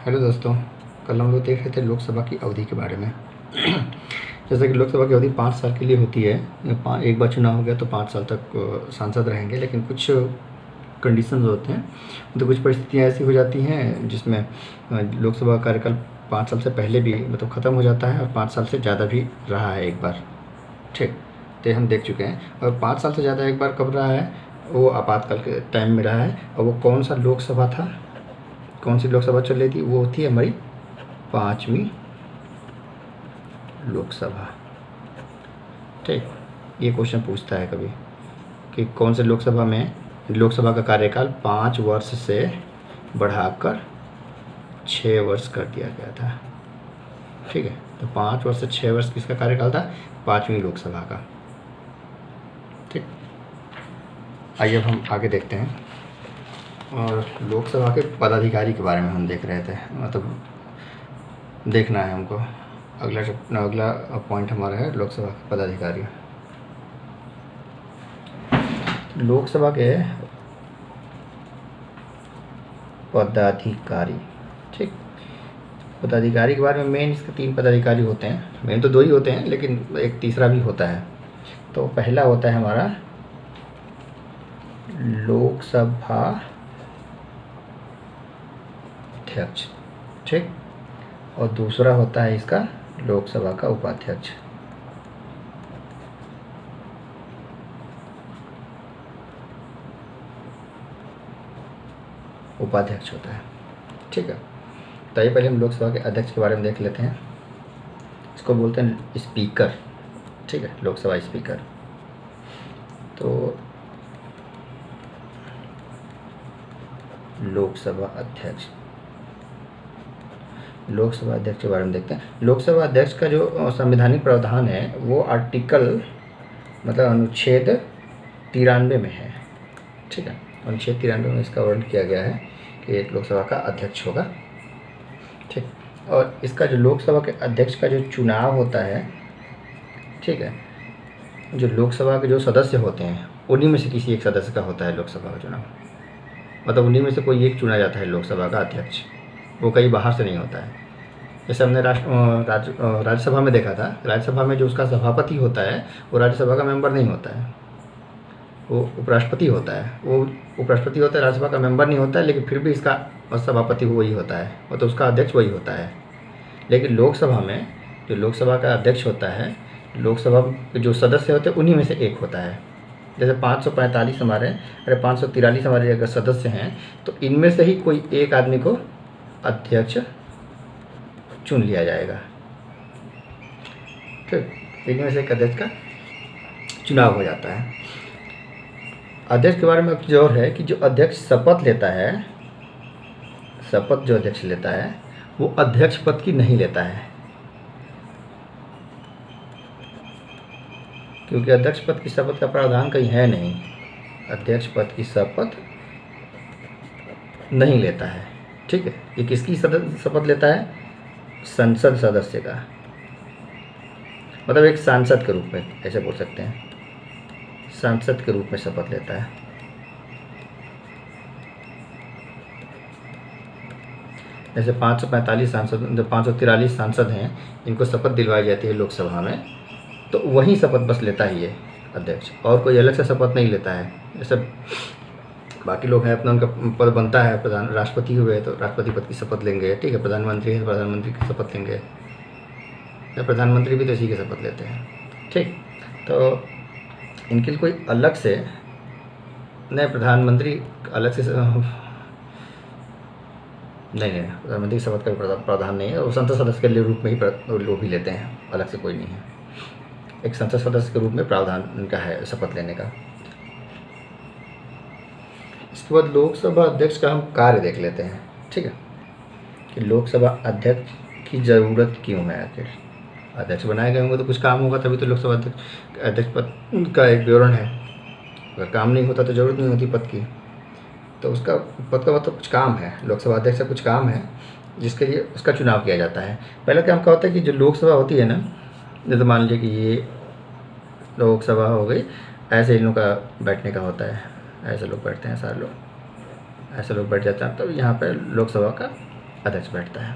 Hello दोस्तों, कल हम लोग देख रहे थे लोकसभा की अवधि के बारे में। जैसे कि लोकसभा की अवधि 5 साल के लिए होती है। एक बार चुनाव हो गया तो 5 साल तक सांसद रहेंगे, लेकिन कुछ कंडीशंस होते हैं, तो कुछ परिस्थितियाँ ऐसी हो जाती हैं जिसमें लोकसभा कार्यकाल 5 साल से पहले भी मतलब ख़त्म हो जाता है और 5 साल से ज़्यादा भी रहा है एक बार। ठीक, तो हम देख चुके हैं। और 5 साल से ज़्यादा एक बार कब रहा है, वो आपातकाल के टाइम में रहा है। और वो कौन सा लोकसभा था, कौन सी लोकसभा चल रही थी, वो थी हमारी 5वीं लोकसभा। ठीक, ये क्वेश्चन पूछता है कभी कि कौन से लोकसभा में लोकसभा का कार्यकाल 5 वर्ष से बढ़ाकर 6 वर्ष कर दिया गया था। ठीक है, तो 5 वर्ष से 6 वर्ष किसका कार्यकाल था? 5वीं लोकसभा का। ठीक, आइए अब हम आगे देखते हैं। और लोकसभा के पदाधिकारी के बारे में हम देख रहे थे, मतलब देखना है हमको। अगला पॉइंट हमारा है लोकसभा के पदाधिकारी। लोकसभा के पदाधिकारी, ठीक, पदाधिकारी के बारे में मेन इसके 3 पदाधिकारी होते हैं। मेन तो 2 ही होते हैं, लेकिन एक तीसरा भी होता है। तो पहला होता है हमारा लोकसभा अध्यक्ष, ठीक, और दूसरा होता है इसका लोकसभा का उपाध्यक्ष। उपाध्यक्ष होता है, ठीक है। तो ये पहले हम लोकसभा के अध्यक्ष के बारे में देख लेते हैं। इसको बोलते हैं स्पीकर, ठीक है, लोकसभा स्पीकर। तो लोकसभा अध्यक्ष, लोकसभा अध्यक्ष के बारे में देखते हैं। लोकसभा अध्यक्ष का जो संवैधानिक प्रावधान है वो आर्टिकल मतलब अनुच्छेद 93 में है, ठीक है। अनुच्छेद 93 में इसका वर्णन किया गया है कि एक लोकसभा का अध्यक्ष होगा, ठीक। और इसका जो लोकसभा के अध्यक्ष का जो चुनाव होता है, ठीक है, जो लोकसभा के जो सदस्य होते हैं उन्हीं में से किसी एक सदस्य का होता है लोकसभा का चुनाव। मतलब उन्हीं में से कोई एक चुना जाता है लोकसभा का अध्यक्ष, वो कहीं बाहर से नहीं होता है। जैसे हमने राज्यसभा में देखा था, राज्यसभा में जो उसका सभापति होता है वो राज्यसभा का मेंबर नहीं होता है, वो उपराष्ट्रपति होता है। वो उपराष्ट्रपति होता है, राज्यसभा का मेंबर नहीं होता है, लेकिन फिर भी इसका सभापति वही होता है, और तो उसका अध्यक्ष वही होता है। लेकिन लोकसभा में जो लोकसभा का अध्यक्ष होता है, लोकसभा के जो सदस्य होते हैं उन्हीं में से एक होता है। जैसे 543 हमारे 543 हमारे अगर सदस्य हैं, तो इनमें से ही कोई एक आदमी को अध्यक्ष चुन लिया जाएगा, ठीक। इनमें से एक अध्यक्ष का चुनाव हो जाता है। अध्यक्ष के बारे में जो और है कि जो अध्यक्ष शपथ लेता है, शपथ जो अध्यक्ष लेता है वो अध्यक्ष पद की नहीं लेता है, क्योंकि अध्यक्ष पद की शपथ का प्रावधान कहीं है नहीं। अध्यक्ष पद की शपथ नहीं लेता है, ठीक है। ये किसकी शपथ लेता है? संसद सदस्य का, मतलब एक सांसद के रूप में, ऐसे बोल सकते हैं, सांसद के रूप में शपथ लेता है। जैसे 545 सांसद, जो 543 सांसद हैं, इनको शपथ दिलवाई जाती है लोकसभा में, तो वही शपथ बस लेता ही है अध्यक्ष, और कोई अलग से शपथ नहीं लेता है। जैसे बाकी लोग हैं, अपना उनका पद बनता है, प्रधान राष्ट्रपति हुए तो राष्ट्रपति पद की शपथ लेंगे, ठीक है। प्रधानमंत्री है तो प्रधानमंत्री की शपथ लेंगे, या प्रधानमंत्री भी तो इसी की शपथ लेते हैं, ठीक। तो इनके लिए कोई अलग से नहीं, प्रधानमंत्री अलग से नहीं, प्रधानमंत्री की शपथ का प्रावधान नहीं है। और संसद सदस्य के लिए रूप में ही लोग भी लेते हैं, अलग से कोई नहीं है। एक संसद सदस्य के रूप में प्रावधान उनका है शपथ लेने का। इसके बाद लोकसभा अध्यक्ष का हम कार्य देख लेते हैं, ठीक है, कि लोकसभा अध्यक्ष की ज़रूरत क्यों है। आखिर अध्यक्ष बनाए गए होंगे तो कुछ काम होगा, तभी तो लोकसभा अध्यक्ष पद का एक विवरण है। अगर काम नहीं होता तो ज़रूरत नहीं होती पद की। तो उसका पद का मतलब कुछ काम है, लोकसभा अध्यक्ष का कुछ काम है जिसके लिए उसका चुनाव किया जाता है। पहला काम क्या होता है कि जो लोकसभा होती है ना, जैसे मान लीजिए कि ये लोकसभा हो गई, ऐसे इन लोगों का बैठने का होता है, ऐसे लोग बैठते हैं, सारे लोग ऐसे लोग बैठ जाते हैं, तो यहाँ पर लोकसभा का अध्यक्ष बैठता है।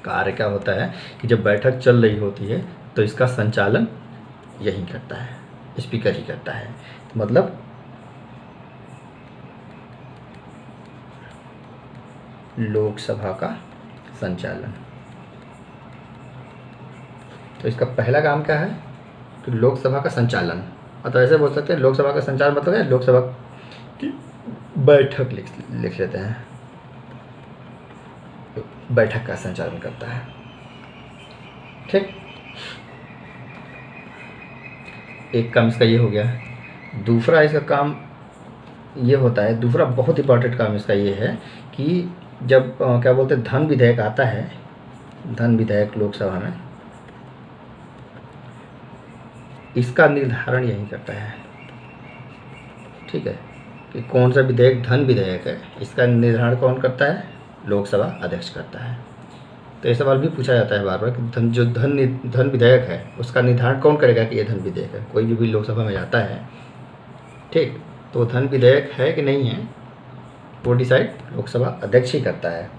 कार्य क्या होता है कि जब बैठक चल रही होती है तो इसका संचालन यही करता है, स्पीकर ही करता है। तो मतलब लोकसभा का संचालन। तो इसका पहला काम क्या है कि लोकसभा का संचालन, मतलब ऐसे बोल सकते हैं लोकसभा का संचालन मतलब है लोकसभा की बैठक लिख लेते हैं, बैठक का संचालन करता है। ठीक, एक काम इसका ये हो गया। दूसरा इसका काम ये होता है, दूसरा बहुत इंपॉर्टेंट काम इसका ये है कि जब क्या बोलते हैं धन विधेयक आता है, धन विधेयक लोकसभा में, इसका निर्धारण यही करता है। ठीक है, कि कौन सा विधेयक धन विधेयक है, इसका निर्धारण कौन करता है? लोकसभा अध्यक्ष करता है। तो ये सवाल भी पूछा जाता है बार बार कि जो धन विधेयक है उसका निर्धारण कौन करेगा कि ये धन विधेयक है। कोई भी बिल लोकसभा में जाता है, ठीक, तो धन विधेयक है कि नहीं है वो डिसाइड लोकसभा अध्यक्ष ही करता है।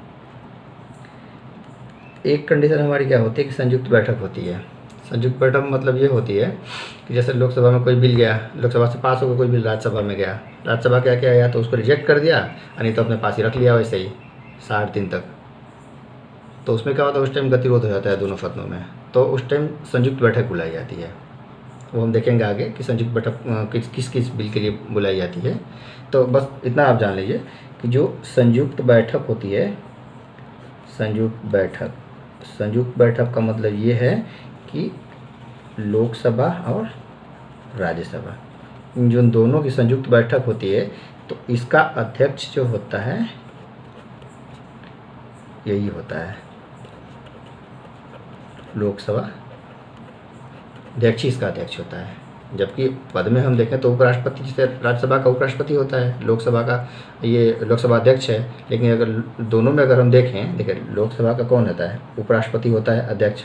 एक कंडीशन हमारी क्या होती है कि संयुक्त बैठक होती है। संयुक्त बैठक मतलब ये होती है कि जैसे लोकसभा में कोई बिल गया, लोकसभा से पास होकर कोई बिल राज्यसभा में गया, राज्यसभा क्या किया, या तो उसको रिजेक्ट कर दिया और नहीं तो अपने पास ही रख लिया वैसे ही 60 दिन तक। तो उसमें क्या होता है, उस टाइम गतिरोध हो जाता है दोनों सदनों में, तो उस टाइम संयुक्त बैठक बुलाई जाती है। वो हम देखेंगे आगे कि संयुक्त बैठक किस किस बिल के लिए बुलाई जाती है। तो बस इतना आप जान लीजिए कि जो संयुक्त बैठक होती है, संयुक्त बैठक का मतलब ये है कि लोकसभा और राज्यसभा इन जो दोनों की संयुक्त बैठक होती है, तो इसका अध्यक्ष जो होता है यही होता है लोकसभा अध्यक्ष ही इसका अध्यक्ष होता है। जबकि पद में हम देखें तो उपराष्ट्रपति, जैसे राज्यसभा का उपराष्ट्रपति होता है, लोकसभा का ये लोकसभा अध्यक्ष है। लेकिन अगर दोनों में अगर हम देखें, देखिए लोकसभा का कौन होता है, उपराष्ट्रपति होता है अध्यक्ष,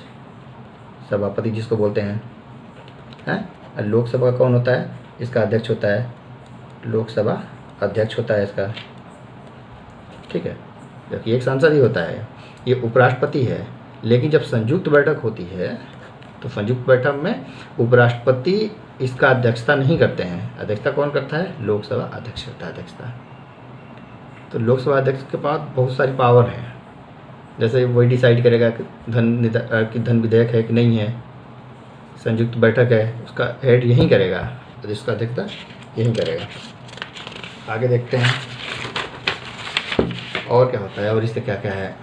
सभापति जिसको बोलते हैं, और लोकसभा का कौन होता है, इसका अध्यक्ष होता है, लोकसभा अध्यक्ष होता है इसका। ठीक है, जबकि एक सांसद ही होता है, ये उपराष्ट्रपति है। लेकिन जब संयुक्त बैठक होती है तो संयुक्त बैठक में उपराष्ट्रपति इसका अध्यक्षता नहीं करते हैं। अध्यक्षता कौन करता है? लोकसभा अध्यक्ष करता है अध्यक्षता। तो लोकसभा अध्यक्ष के पास बहुत सारी पावर है, जैसे वही डिसाइड करेगा कि धन विधेयक है कि नहीं है। संयुक्त बैठक है, उसका हेड यही करेगा, तो जिसका अध्यक्षता यही करेगा। आगे देखते हैं और क्या होता है और इससे क्या क्या है,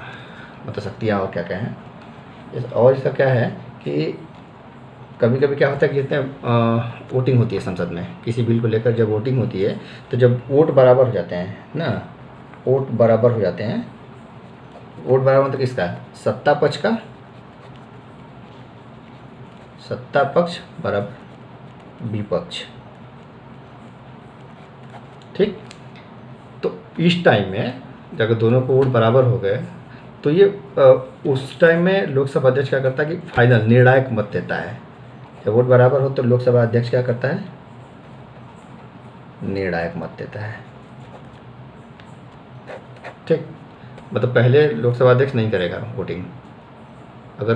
मतलब शक्तियाँ और क्या क्या हैं। और इसका क्या है कि कभी कभी क्या होता है कि जितने वोटिंग होती है संसद में किसी बिल को लेकर, जब वोटिंग होती है तो जब वोट बराबर हो जाते हैं ना, वोट बराबर हो जाते हैं, वोट बराबर मतलब किसका? सत्ता पक्ष बराबर विपक्ष। ठीक, तो इस टाइम में जब दोनों को वोट बराबर हो गए तो ये उस टाइम में लोकसभा अध्यक्ष क्या करता है कि फाइनल निर्णायक मत देता है। जब वोट बराबर हो तो लोकसभा अध्यक्ष क्या करता है? निर्णायक मत देता है। ठीक, मतलब पहले लोकसभा अध्यक्ष नहीं करेगा वोटिंग। अगर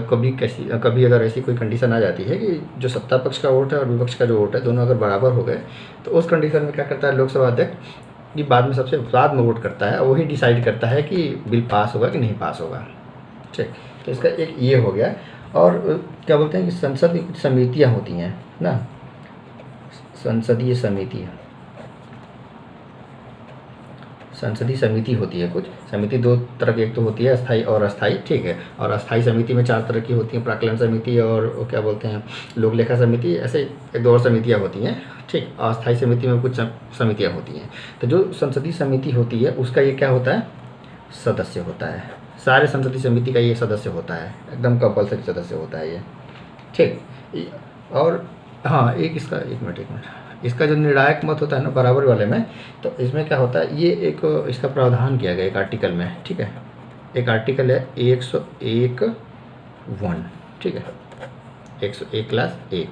कभी अगर ऐसी कोई कंडीशन आ जाती है कि जो सत्ता पक्ष का वोट है और विपक्ष का जो वोट है दोनों अगर बराबर हो गए, तो उस कंडीशन में क्या करता है लोकसभा अध्यक्ष कि बाद में सबसे बाद में वोट करता है और वही डिसाइड करता है कि बिल पास होगा कि नहीं पास होगा। ठीक, तो इसका एक ये हो गया। और क्या बोलते हैं कि संसद की कुछ समितियाँ होती हैं ना, संसदीय समिति होती है। कुछ समिति दो तरह की, एक तो होती है अस्थाई और अस्थाई। ठीक है, और अस्थाई समिति में 4 तरह की होती हैं, प्राक्कलन समिति और क्या बोलते हैं लोक लेखा समिति, ऐसे 1-2 और समितियाँ होती हैं। ठीक, अस्थाई समिति में कुछ समितियाँ होती हैं। तो जो संसदीय समिति होती है उसका ये क्या होता है? सदस्य होता है। सारे संसदीय समिति का ये सदस्य होता है, एकदम कंपल्सरी सदस्य होता है ये। ठीक, और हाँ एक मिनट इसका जो निर्णायक मत होता है ना बराबर वाले में, तो इसमें क्या होता है, ये एक इसका प्रावधान किया गया एक आर्टिकल में। ठीक है, एक आर्टिकल है 101(1). ठीक है, 101(1).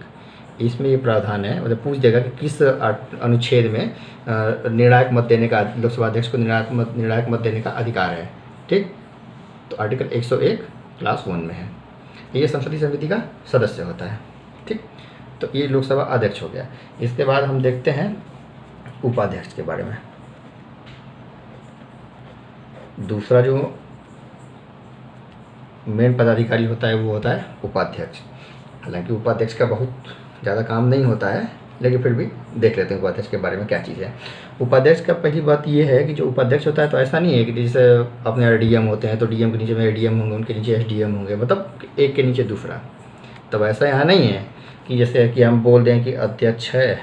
इसमें ये प्रावधान है, मतलब पूछ देगा कि किस अनुच्छेद में निर्णायक मत देने का, लोकसभा अध्यक्ष को निर्णायक मत देने का अधिकार है। ठीक, तो आर्टिकल 101 क्लास 1 में है। ये संसदीय समिति का सदस्य होता है। ठीक, तो ये लोकसभा अध्यक्ष हो गया। इसके बाद हम देखते हैं उपाध्यक्ष के बारे में। दूसरा जो मेन पदाधिकारी होता है वो होता है उपाध्यक्ष। हालांकि उपाध्यक्ष का बहुत ज़्यादा काम नहीं होता है, लेकिन फिर भी देख लेते हैं उपाध्यक्ष के बारे में क्या चीज़ है। उपाध्यक्ष का पहली बात ये है कि जो उपाध्यक्ष होता है तो ऐसा नहीं है कि जैसे अपने डीएम होते हैं तो डीएम के नीचे में एडीएम होंगे, उनके नीचे एसडीएम होंगे, मतलब एक के नीचे दूसरा। तब ऐसा यहाँ नहीं है कि जैसे कि हम बोल दें कि अध्यक्ष है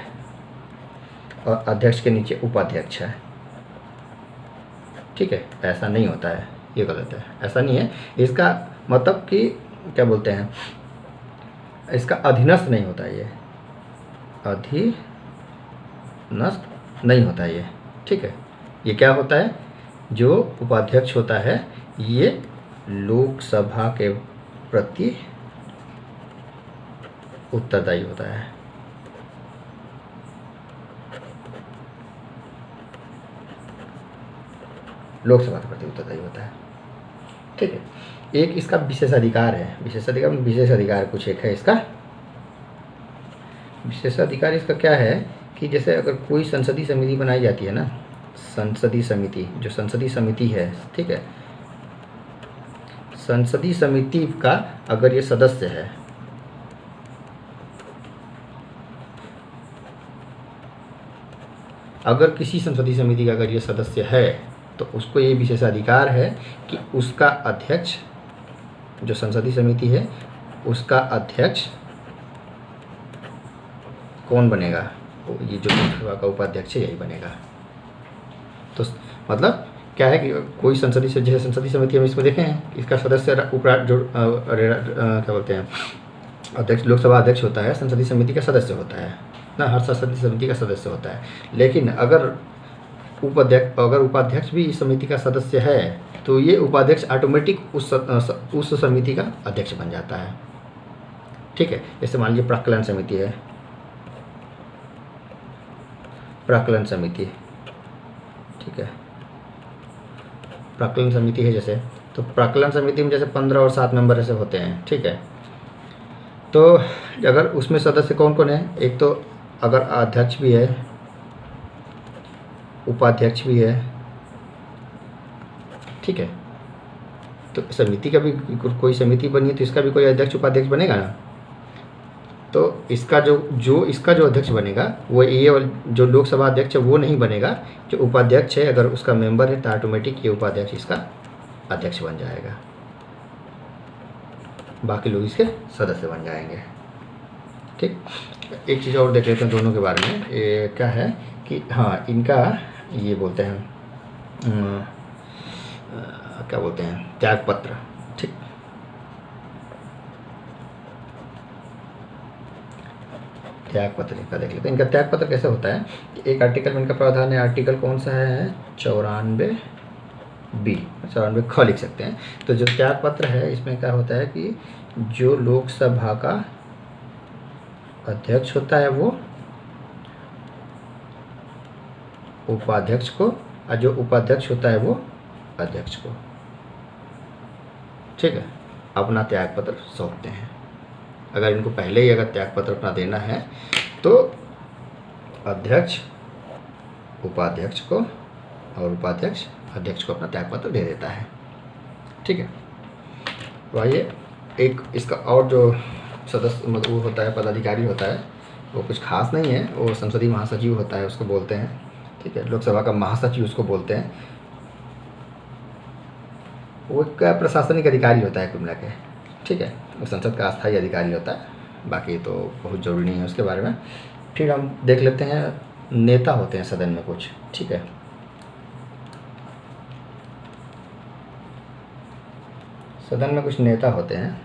और अध्यक्ष के नीचे उपाध्यक्ष है। ठीक है, ऐसा नहीं होता है, ये गलत है, ऐसा नहीं है। इसका मतलब कि क्या बोलते हैं, इसका अधीनस्थ नहीं होता है, ये अधीनस्थ नहीं होता है ये। ठीक है, ये क्या होता है, जो उपाध्यक्ष होता है ये लोकसभा के प्रति उत्तरदायी होता है। लोकसभा के प्रति उत्तरदायी होता है। ठीक है, एक इसका विशेषाधिकार है, विशेषाधिकार कुछ एक है इसका। विशेषाधिकार इसका क्या है कि जैसे अगर कोई संसदीय समिति बनाई जाती है ना, संसदीय समिति, जो संसदीय समिति है, ठीक है, संसदीय समिति का अगर ये सदस्य है, अगर किसी संसदीय समिति का अगर ये सदस्य है तो उसको ये विशेषाधिकार है कि उसका अध्यक्ष, जो संसदीय समिति है उसका अध्यक्ष कौन बनेगा, ये जो लोकसभा का उपाध्यक्ष है यही बनेगा। तो मतलब क्या है कि कोई जैसे संसदीय समिति हम इसमें देखें हैं, इसका सदस्य क्या बोलते हैं, अध्यक्ष, लोकसभा अध्यक्ष होता है, संसदीय समिति का सदस्य होता है ना, हर संसदीय समिति का सदस्य होता है। लेकिन अगर उपाध्यक्ष भी इस समिति का सदस्य है तो ये उपाध्यक्ष ऑटोमेटिक उस समिति का अध्यक्ष बन जाता है। ठीक है, जैसे मान लीजिए प्राक्कलन समिति है, प्राक्कलन समिति, ठीक है, प्राक्कलन समिति है जैसे, तो प्राक्कलन समिति में जैसे 15 और 7 मेंबर ऐसे होते हैं। ठीक है, तो अगर उसमें सदस्य कौन कौन है, एक तो अगर अध्यक्ष भी है, उपाध्यक्ष भी है, ठीक है, तो समिति का भी कोई समिति बनी है तो इसका भी कोई अध्यक्ष उपाध्यक्ष बनेगा ना। तो इसका जो इसका जो अध्यक्ष बनेगा वो ये जो लोकसभा अध्यक्ष है वो नहीं बनेगा, जो उपाध्यक्ष है अगर उसका मेंबर है तो ऑटोमेटिक ये उपाध्यक्ष इसका अध्यक्ष बन जाएगा, बाकी लोग इसके सदस्य बन जाएंगे। ठीक, एक चीज़ और देख लेते हैं दोनों के बारे में। ये क्या है कि हाँ, इनका ये बोलते हैं क्या बोलते हैं, त्यागपत्र। ठीक, त्यागपत्र इनका देख लेते हैं। इनका त्यागपत्र कैसे होता है कि एक आर्टिकल में इनका प्रावधान है, आर्टिकल कौन सा है, 94B, 94 ख लिख सकते हैं। तो जो त्यागपत्र है इसमें क्या होता है कि जो लोकसभा का अध्यक्ष होता है वो उपाध्यक्ष को, और जो उपाध्यक्ष होता है वो अध्यक्ष को, ठीक है, अपना त्यागपत्र सौंपते हैं। अगर इनको पहले ही अगर त्यागपत्र अपना देना है तो अध्यक्ष उपाध्यक्ष को और उपाध्यक्ष अध्यक्ष को अपना त्यागपत्र दे देता है। ठीक है, तो आइए एक इसका और जो सदस्य मतलब वो होता है, पदाधिकारी होता है, वो कुछ खास नहीं है, वो संसदीय महासचिव होता है, उसको बोलते हैं। ठीक है, लोकसभा का महासचिव उसको बोलते हैं। वो एक प्रशासनिक अधिकारी होता है कुल मिला के। ठीक है, वो संसद का अस्थायी अधिकारी होता है, बाकी तो बहुत ज़रूरी नहीं है उसके बारे में। फिर हम देख लेते हैं नेता होते हैं सदन में कुछ। ठीक है, सदन में कुछ नेता होते हैं।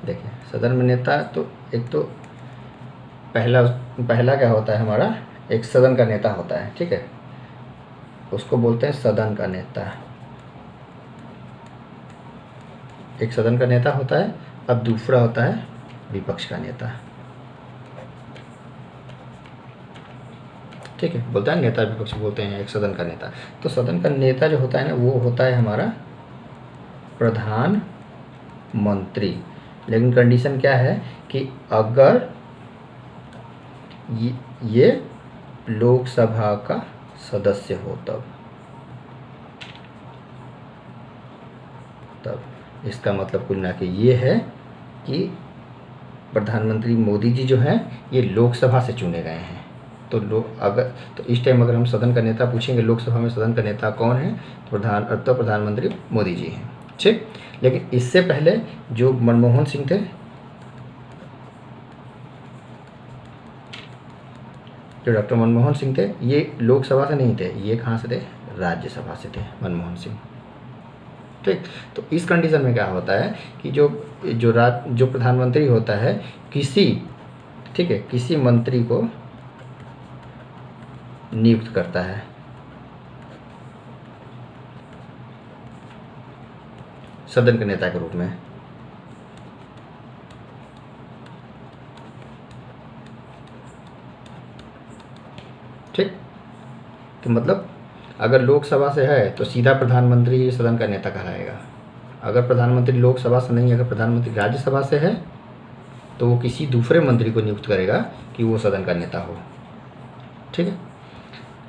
देखिए सदन में नेता, तो एक तो पहला क्या होता है हमारा, एक सदन का नेता होता है। ठीक है, उसको बोलते हैं सदन का नेता, एक सदन का नेता होता है। अब दूसरा होता है विपक्ष का नेता। ठीक है, बोलता है नेता विपक्ष बोलते हैं, एक सदन का नेता। तो सदन का नेता जो होता है ना वो होता है हमारा प्रधानमंत्री, लेकिन कंडीशन क्या है कि अगर ये लोकसभा का सदस्य हो तब इसका मतलब कुल मिला के ये है कि प्रधानमंत्री मोदी जी जो हैं ये लोकसभा से चुने गए हैं। तो इस टाइम अगर हम सदन का नेता पूछेंगे, लोकसभा में सदन का नेता कौन है, तो प्रधानमंत्री मोदी जी हैं, ठीक। लेकिन इससे पहले जो मनमोहन सिंह थे, जो डॉक्टर मनमोहन सिंह थे, ये लोकसभा से नहीं थे, ये कहाँ से थे, राज्यसभा से थे मनमोहन सिंह, ठीक। तो इस कंडीशन में क्या होता है कि जो प्रधानमंत्री होता है किसी मंत्री को नियुक्त करता है, सदन के नेता के रूप में। ठीक, तो मतलब अगर लोकसभा से है तो सीधा प्रधानमंत्री सदन का नेता कहलाएगा। अगर प्रधानमंत्री लोकसभा से नहीं, अगर प्रधानमंत्री राज्यसभा से है तो वो किसी दूसरे मंत्री को नियुक्त करेगा कि वो सदन का नेता हो, ठीक है।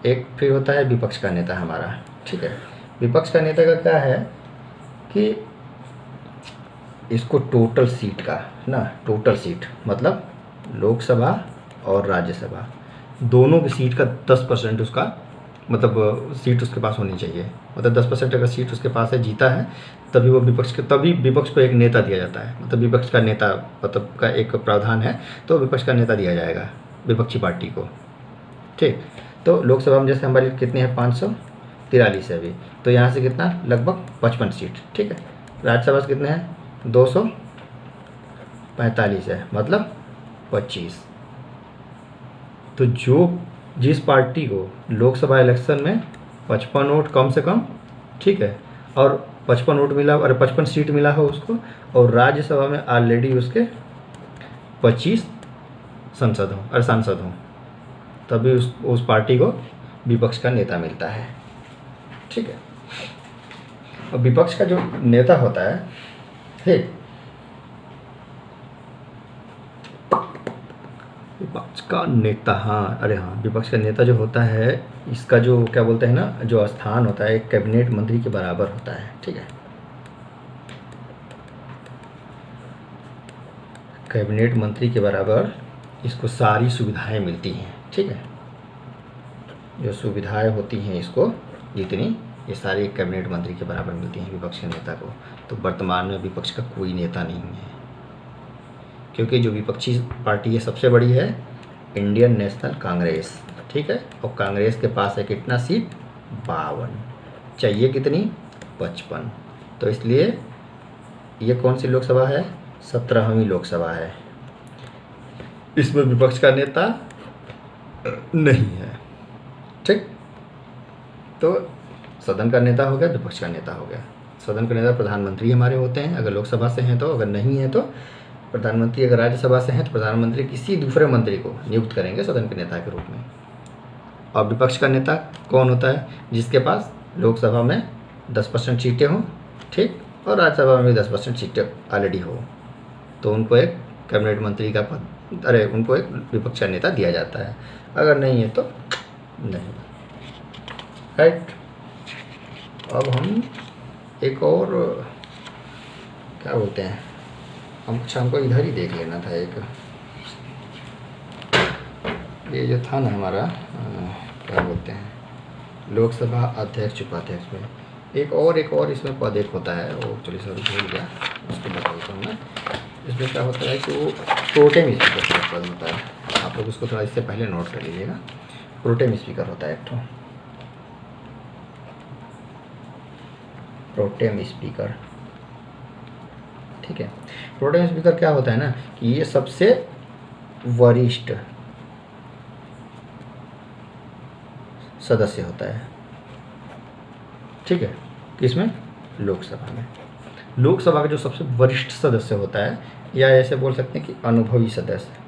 एक फिर होता है विपक्ष का नेता हमारा, ठीक है। विपक्ष का नेता का क्या है कि इसको टोटल सीट का टोटल सीट मतलब लोकसभा और राज्यसभा दोनों की सीट का 10% उसका मतलब सीट उसके पास होनी चाहिए। मतलब 10% अगर सीट उसके पास है, जीता है, तभी विपक्ष को एक नेता दिया जाता है। मतलब विपक्ष का नेता मतलब का एक प्रावधान है, तो विपक्ष का नेता दिया जाएगा विपक्षी पार्टी को, ठीक। तो लोकसभा में जैसे हमारी कितनी है, 543 है अभी, तो यहाँ से कितना लगभग 55 सीट, ठीक है। राज्यसभा से कितने हैं, 245 है, मतलब 25। तो जिस पार्टी को लोकसभा इलेक्शन में 55 वोट कम से कम, ठीक है, और 55 वोट मिला और 55 सीट मिला हो उसको, और राज्यसभा में ऑलरेडी उसके 25 सांसद हों, तभी उस पार्टी को विपक्ष का नेता मिलता है, ठीक है। और विपक्ष का जो नेता होता है, ठीक, विपक्ष का नेता, विपक्ष का नेता जो होता है, इसका जो क्या बोलते हैं ना, जो स्थान होता है एक कैबिनेट मंत्री के बराबर होता है, ठीक है। कैबिनेट मंत्री के बराबर इसको सारी सुविधाएं मिलती हैं, ठीक है। जो सुविधाएं होती हैं इसको जितनी, ये सारी कैबिनेट मंत्री के बराबर मिलती हैं विपक्ष के नेता को। तो वर्तमान में विपक्ष का कोई नेता नहीं है, क्योंकि जो विपक्षी पार्टी है सबसे बड़ी है इंडियन नेशनल कांग्रेस, ठीक है। और कांग्रेस के पास है कितना सीट, 52, चाहिए कितनी, 55। तो इसलिए ये कौन सी लोकसभा है, 17वीं लोकसभा है, इसमें विपक्ष का नेता नहीं है, ठीक। तो सदन का नेता हो गया, विपक्ष का नेता हो गया। सदन के नेता प्रधानमंत्री हमारे होते हैं अगर लोकसभा से हैं तो, अगर नहीं है तो प्रधानमंत्री, अगर राज्यसभा से हैं तो प्रधानमंत्री किसी दूसरे मंत्री को नियुक्त करेंगे सदन के नेता के रूप में। और विपक्ष का नेता कौन होता है, जिसके पास लोकसभा में 10% सीटें हों, ठीक, और राज्यसभा में भी 10% सीटें ऑलरेडी हो, तो उनको एक कैबिनेट मंत्री का पद, उनको एक विपक्ष का नेता दिया जाता है। अगर नहीं है तो नहीं, राइट। अब हम एक और क्या बोलते हैं, हमको इधर ही देख लेना था, एक ये जो था ना हमारा क्या बोलते हैं, लोकसभा अध्यक्ष उपाध्यक्ष में एक और इसमें पद एक होता है, वो एक्चुअली सर भूल गया, उसको बता देता हूँ मैं। इसमें क्या होता है कि वो प्रोटेम स्पीकर का पद होता है, आप लोग उसको थोड़ा इससे पहले नोट कर लीजिएगा। प्रोटेम स्पीकर होता है एक ठो, प्रोटेम स्पीकर, ठीक है। प्रोटेम स्पीकर क्या होता है ना कि ये सबसे वरिष्ठ सदस्य होता है, ठीक है। किसमें, लोकसभा में। लोकसभा का जो सबसे वरिष्ठ सदस्य होता है, या ऐसे बोल सकते हैं कि अनुभवी सदस्य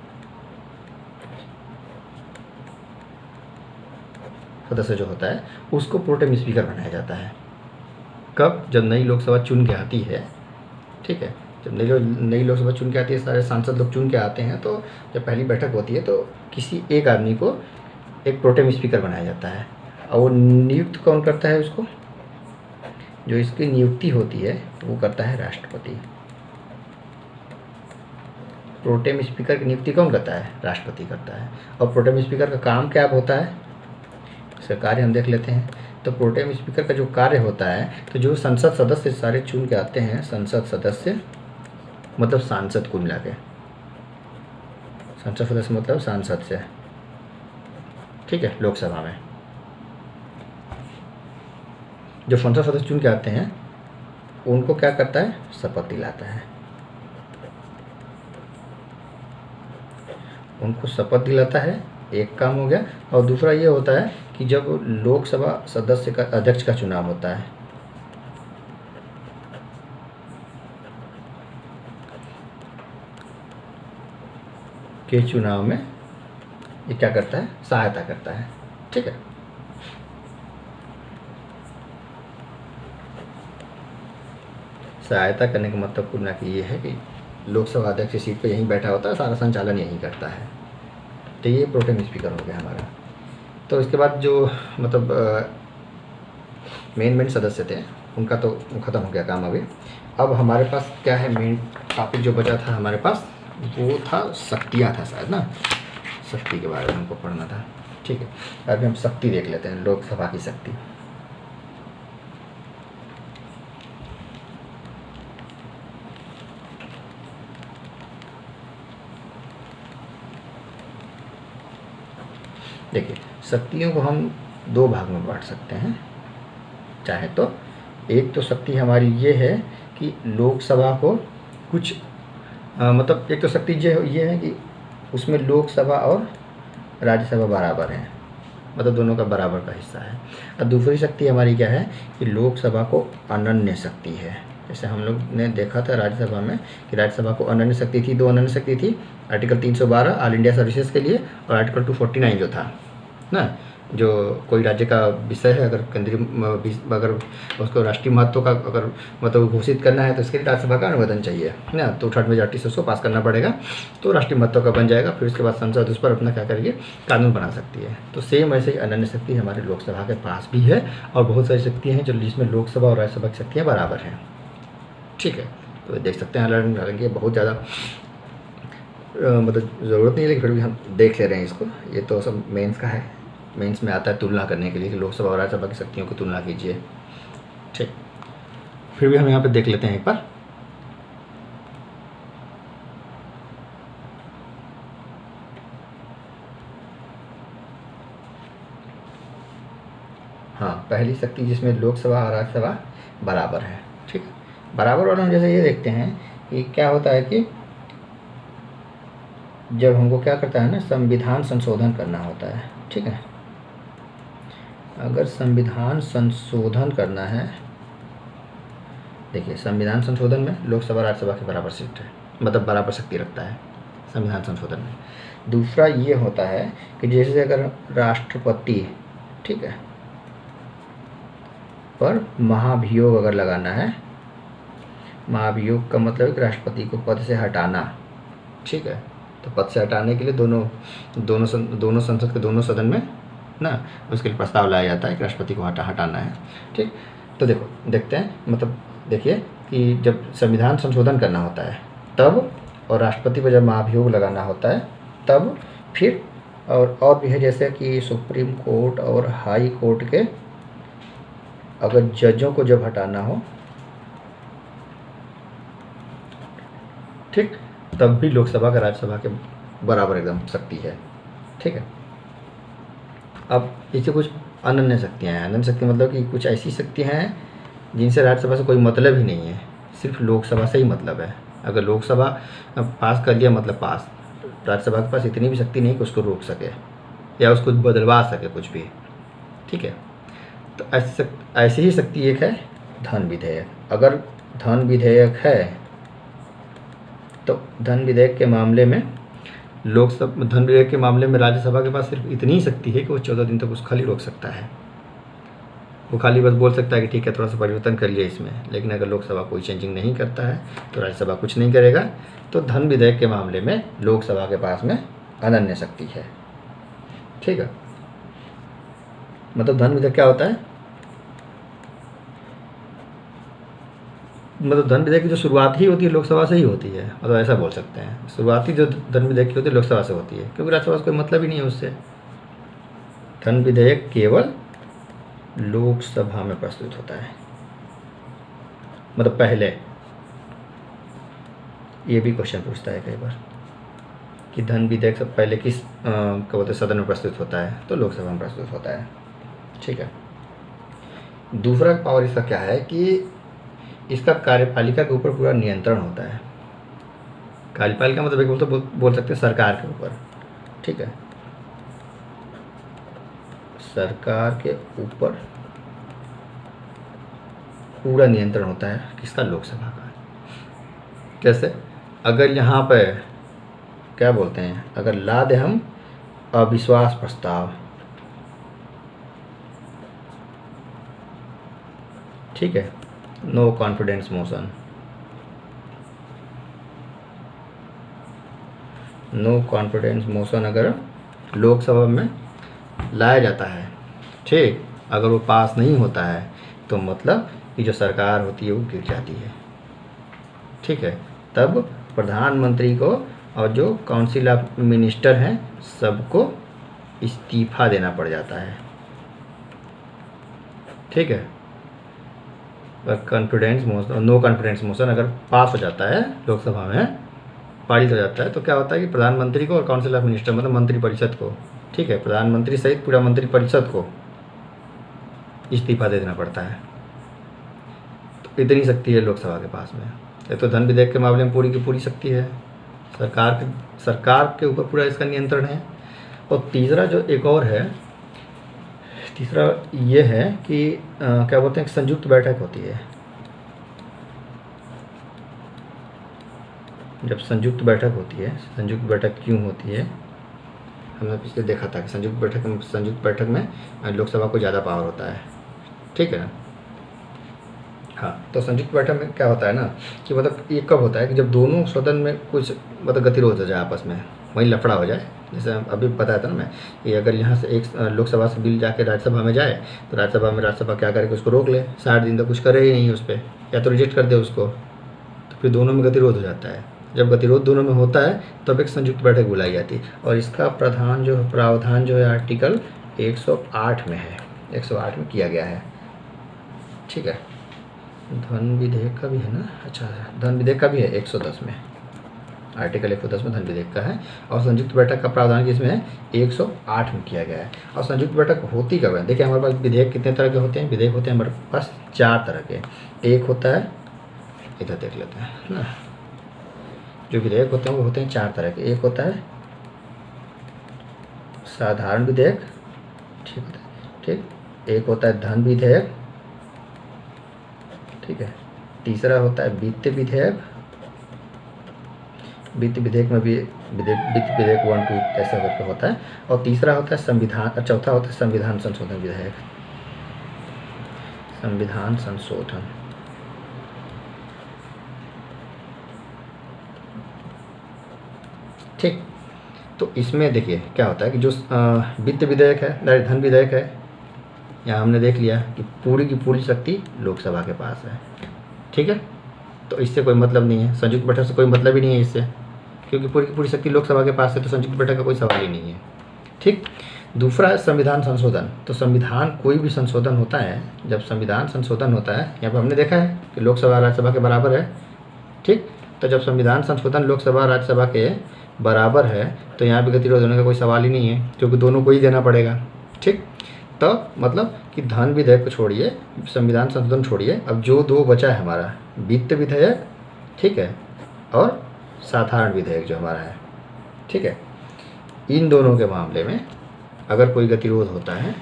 जो होता है, उसको प्रोटेम स्पीकर बनाया जाता है, कब? जब नई लोकसभा चुन के आती है, ठीक है। जब नई लोकसभा चुन के आती है, सारे सांसद लोग चुन के आते हैं, तो जब पहली बैठक होती है तो किसी एक आदमी को एक प्रोटेम स्पीकर बनाया जाता है, और वो नियुक्त कौन करता है उसको? जो इसकी नियुक्ति होती है तो वो करता है राष्ट्रपति। प्रोटेम स्पीकर की नियुक्ति कौन करता है? राष्ट्रपति करता है। और प्रोटेम स्पीकर का काम क्या होता है? इसका कार्य हम देख लेते हैं। तो प्रोटेम स्पीकर का जो कार्य होता है, तो जो संसद सदस्य सारे चुन के आते हैं, संसद सदस्य मतलब सांसद कुल मिला के, संसद सदस्य मतलब सांसद से, ठीक है। लोकसभा में जो संसद सदस्य चुन के आते हैं उनको क्या करता है? शपथ दिलाता है। उनको शपथ दिलाता है, एक काम हो गया। और दूसरा ये होता है कि जब लोकसभा सदस्य का अध्यक्ष का चुनाव होता है, के चुनाव में ये क्या करता है? सहायता करता है, ठीक है। सहायता करने का मतलब कुल ना कि ये है कि लोकसभा अध्यक्ष की सीट पे यहीं बैठा होता है, सारा संचालन यहीं करता है। तो ये प्रोटेम स्पीकर हो गया हमारा। तो इसके बाद जो मतलब मेन सदस्य थे उनका तो ख़त्म हो गया काम अभी। अब हमारे पास क्या है? मेन टॉपिक जो बचा था हमारे पास वो था शक्तियाँ था शायद ना, शक्ति के बारे में हमको पढ़ना था, ठीक है। अभी हम शक्ति देख लेते हैं, लोकसभा की शक्ति। देखिए, शक्तियों को हम दो भाग में बांट सकते हैं चाहे तो। एक तो शक्ति हमारी ये है कि लोकसभा को कुछ मतलब एक तो शक्ति ये है कि उसमें लोकसभा और राज्यसभा बराबर हैं, मतलब दोनों का बराबर का हिस्सा है। और दूसरी शक्ति हमारी क्या है कि लोकसभा को अनन्य शक्ति है। जैसे हम लोग ने देखा था राज्यसभा में कि राज्यसभा को अनन्य शक्ति थी, दो अनन्य शक्ति थी, आर्टिकल 312 ऑल इंडिया सर्विसेज के लिए, और आर्टिकल 249 जो था ना, जो कोई राज्य का विषय है अगर केंद्रीय अगर उसको राष्ट्रीय महत्व का अगर मतलब घोषित करना है तो इसके लिए राज्यसभा का अनुमोदन चाहिए ना, तो 3/4 मेजॉरिटी से उसको पास करना पड़ेगा, तो राष्ट्रीय महत्व का बन जाएगा। फिर उसके बाद संसद उस पर अपना क्या करेगी? कानून बना सकती है। तो सेम ऐसे ही अनन्य शक्ति हमारे लोकसभा के पास भी है, और बहुत सारी शक्तियाँ हैं जो जिसमें लोकसभा और राज्यसभा की शक्तियाँ बराबर हैं, ठीक है। तो देख सकते हैं, हालांकि बहुत ज़्यादा मतलब ज़रूरत नहीं है, लेकिन फिर भी हम देख ले रहे हैं इसको। ये तो सब मेंस का है, मेंस में आता है तुलना करने के लिए कि लोकसभा और राज्यसभा की शक्तियों की तुलना कीजिए, ठीक। फिर भी हम यहाँ पे देख लेते हैं एक बार। हाँ, पहली शक्ति जिसमें लोकसभा और राज्यसभा बराबर है, ठीक। बराबर वाला हम जैसे ये देखते हैं कि क्या होता है कि जब हमको क्या करता है ना, संविधान संशोधन करना होता है, ठीक है। अगर संविधान संशोधन करना है, देखिए संविधान संशोधन में लोकसभा राज्यसभा के बराबर सीट है, मतलब बराबर शक्ति रखता है संविधान संशोधन में। दूसरा ये होता है कि जैसे अगर राष्ट्रपति, ठीक है, पर महाभियोग अगर लगाना है, महाभियोग का मतलब राष्ट्रपति को पद से हटाना, ठीक है। तो पद से हटाने के लिए दोनों संसद के दोनों सदन में ना उसके लिए प्रस्ताव लाया जाता है कि राष्ट्रपति को हटाना है, ठीक। तो देखते हैं, मतलब देखिए कि जब संविधान संशोधन करना होता है तब, और राष्ट्रपति पर जब महाभियोग लगाना होता है तब, फिर और भी है जैसे कि सुप्रीम कोर्ट और हाई कोर्ट के अगर जजों को जब हटाना हो, ठीक, तब भी लोकसभा का राज्यसभा के बराबर एकदम शक्ति है, ठीक है। अब इसे कुछ अनन्य शक्तियाँ हैं। अनन्य शक्ति मतलब कि कुछ ऐसी शक्तियाँ हैं जिनसे राज्यसभा से कोई मतलब ही नहीं है, सिर्फ लोकसभा से ही मतलब है। अगर लोकसभा पास कर लिया मतलब पास, राज्यसभा के पास इतनी भी शक्ति नहीं कि उसको रोक सके या उसको बदलवा सके कुछ भी, ठीक है। तो ऐसी ही शक्ति एक है धन विधेयक। अगर धन विधेयक है तो धन विधेयक के मामले में धन विधेयक के मामले में राज्यसभा के पास सिर्फ इतनी ही शक्ति है कि वो 14 दिन तक उसको खाली रोक सकता है, वो खाली बस बोल सकता है कि ठीक है थोड़ा सा परिवर्तन कर लिए इसमें, लेकिन अगर लोकसभा कोई चेंजिंग नहीं करता है तो राज्यसभा कुछ नहीं करेगा। तो धन विधेयक के मामले में लोकसभा के पास में अनन्य शक्ति है। ठीक है, मतलब धन विधेयक क्या होता है, मतलब धन विधेयक की जो शुरुआत ही होती है लोकसभा से ही होती है, मतलब ऐसा बोल सकते हैं शुरुआती जो धन विधेयक की होती है लोकसभा से होती है, क्योंकि राज्यसभा से कोई मतलब ही नहीं है उससे। धन विधेयक केवल लोकसभा में प्रस्तुत होता है, मतलब पहले ये भी क्वेश्चन पूछता है कई बार कि धन विधेयक से पहले किस क्या बोलते सदन में प्रस्तुत होता है, तो लोकसभा में प्रस्तुत होता है। ठीक है, दूसरा पावर इसका क्या है कि इसका कार्यपालिका के ऊपर पूरा नियंत्रण होता है। कार्यपालिका मतलब एक बोल सकते हैं सरकार के ऊपर। ठीक है, सरकार के ऊपर पूरा नियंत्रण होता है किसका, लोकसभा का। कैसे, अगर यहाँ पे क्या बोलते हैं, अगर ला दे हम अविश्वास प्रस्ताव, ठीक है, no confidence motion, no confidence motion अगर लोकसभा में लाया जाता है, ठीक, अगर वो पास नहीं होता है तो मतलब कि जो सरकार होती है वो गिर जाती है। ठीक है, तब प्रधानमंत्री को और जो काउंसिल ऑफ मिनिस्टर हैं सबको इस्तीफा देना पड़ जाता है। ठीक है, confidence motion, no confidence motion अगर पास हो जाता है लोकसभा में, पारित हो जाता है, तो क्या होता है कि प्रधानमंत्री को और काउंसिल ऑफ मिनिस्टर मतलब मंत्रिपरिषद को, ठीक है, प्रधानमंत्री सहित पूरा मंत्रिपरिषद को इस्तीफा दे देना पड़ता है। तो इतनी शक्ति है लोकसभा के पास में। ये तो धन विधेयक के मामले में पूरी की पूरी शक्ति है, सरकार के ऊपर पूरा इसका नियंत्रण है। और तीसरा जो एक और है, तीसरा ये है कि क्या बोलते हैं, संयुक्त बैठक होती है। जब संयुक्त बैठक होती है, संयुक्त बैठक क्यों होती है, हमने पिछले देखा था कि संयुक्त बैठक में लोकसभा को ज़्यादा पावर होता है। ठीक है ना, हाँ, तो संयुक्त बैठक में क्या होता है ना कि मतलब ये कब होता है कि जब दोनों सदन में कुछ मतलब गतिरोध हो जाए, आपस में वहीं लफड़ा हो जाए। जैसे अभी बताया था ना मैं कि अगर यहाँ से एक लोकसभा से बिल जाके राज्यसभा में जाए तो राज्यसभा क्या करे कि उसको रोक ले, 60 दिन तक कुछ करे ही नहीं उस पर, या तो रिजेक्ट कर दे उसको, तो फिर दोनों में गतिरोध हो जाता है। जब गतिरोध दोनों में होता है तब एक संयुक्त बैठक बुलाई जाती है, और इसका प्रावधान जो है आर्टिकल 108 में है, 108 में किया गया है। ठीक है, धन विधेयक का भी है ना, अच्छा धन विधेयक का भी है 110 में, आर्टिकल 110 में धन विधेयक का है। और संयुक्त बैठक का प्रावधान किसमें है, 108 में किया गया है। और संयुक्त बैठक होती कब है, देखिए हमारे पास विधेयक कितने तरह के होते हैं, विधेयक होते हैं हमारे पास 4 तरह के। एक होता है, इधर देख लेते हैं ना, जो विधेयक होते हैं वो होते हैं 4 तरह के। एक होता है साधारण विधेयक, ठीक होता है, ठीक। एक होता है धन विधेयक, ठीक है। तीसरा होता है वित्त विधेयक, वित्त विधेयक में भी वित्त विधेयक 1, 2 ऐसे करके होता है। और तीसरा होता है संविधान, चौथा होता है संविधान संशोधन विधेयक, संविधान संशोधन। ठीक, तो इसमें देखिए क्या होता है कि जो वित्त विधेयक है, धन विधेयक है, यहाँ हमने देख लिया कि पूरी की पूरी शक्ति लोकसभा के पास है। ठीक है, तो इससे कोई मतलब नहीं है, संयुक्त बैठक से कोई मतलब ही नहीं है इससे, क्योंकि पूरी की पूरी शक्ति लोकसभा के पास है, तो संयुक्त बैठक का कोई सवाल ही नहीं है। ठीक, दूसरा है संविधान संशोधन। तो संविधान कोई भी संशोधन होता है, जब संविधान संशोधन होता है, यहाँ पर हमने देखा है कि लोकसभा राज्यसभा के बराबर है। ठीक, तो जब संविधान संशोधन लोकसभा राज्यसभा के बराबर है तो यहाँ भी गतिरोध होने का कोई सवाल ही नहीं है, क्योंकि दोनों को ही देना पड़ेगा। ठीक, तो मतलब कि धन विधेयक को छोड़िए, संविधान संशोधन छोड़िए, अब जो 2 बचा है हमारा, वित्त विधेयक, ठीक है, और साधारण विधेयक जो हमारा है। ठीक है, इन दोनों के मामले में अगर कोई गतिरोध होता है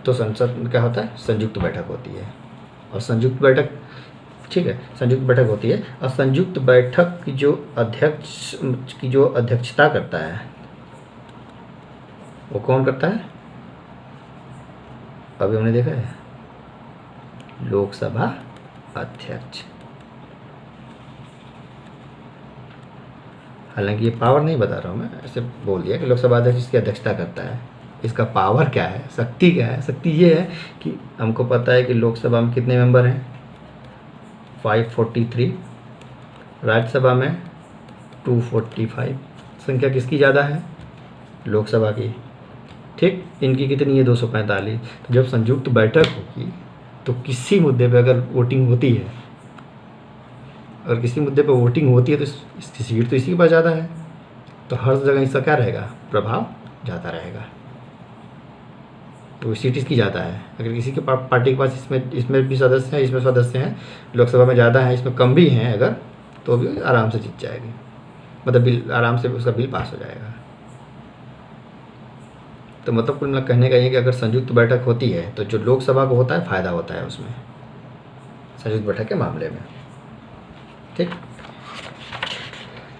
तो संसद में क्या होता है, संयुक्त बैठक होती है। और संयुक्त बैठक, ठीक है, संयुक्त बैठक होती है। और संयुक्त बैठक की जो अध्यक्षता करता है वो कौन करता है, अभी हमने देखा है लोकसभा अध्यक्ष। हालांकि ये पावर नहीं बता रहा हूँ मैं, ऐसे बोल दिया कि लोकसभा अध्यक्ष इसकी अध्यक्षता करता है। इसका पावर क्या है, शक्ति क्या है? शक्ति ये है कि हमको पता है कि लोकसभा में कितने मेंबर हैं, 543, राज्यसभा में 245। संख्या किसकी ज़्यादा है? लोकसभा की। ठीक, इनकी कितनी है? 245। तो जब संयुक्त बैठक होगी तो किसी मुद्दे पे अगर वोटिंग होती है, अगर किसी मुद्दे पे वोटिंग होती है तो इसकी सीट तो इसी के पास ज़्यादा है, तो हर जगह इसका क्या रहेगा? प्रभाव ज़्यादा रहेगा। तो सीट इसकी ज़्यादा है। अगर किसी के पार्टी के पास इसमें भी सदस्य हैं, इसमें सदस्य हैं, लोकसभा में ज़्यादा है, इसमें कम भी हैं अगर, तो भी आराम से जीत जाएगी, मतलब बिल आराम से उसका बिल पास हो जाएगा। तो मतलब कुल मिला कहने का ये कि अगर संयुक्त बैठक होती है तो जो लोकसभा को होता है फ़ायदा होता है उसमें, संयुक्त बैठक के मामले में। ठीक,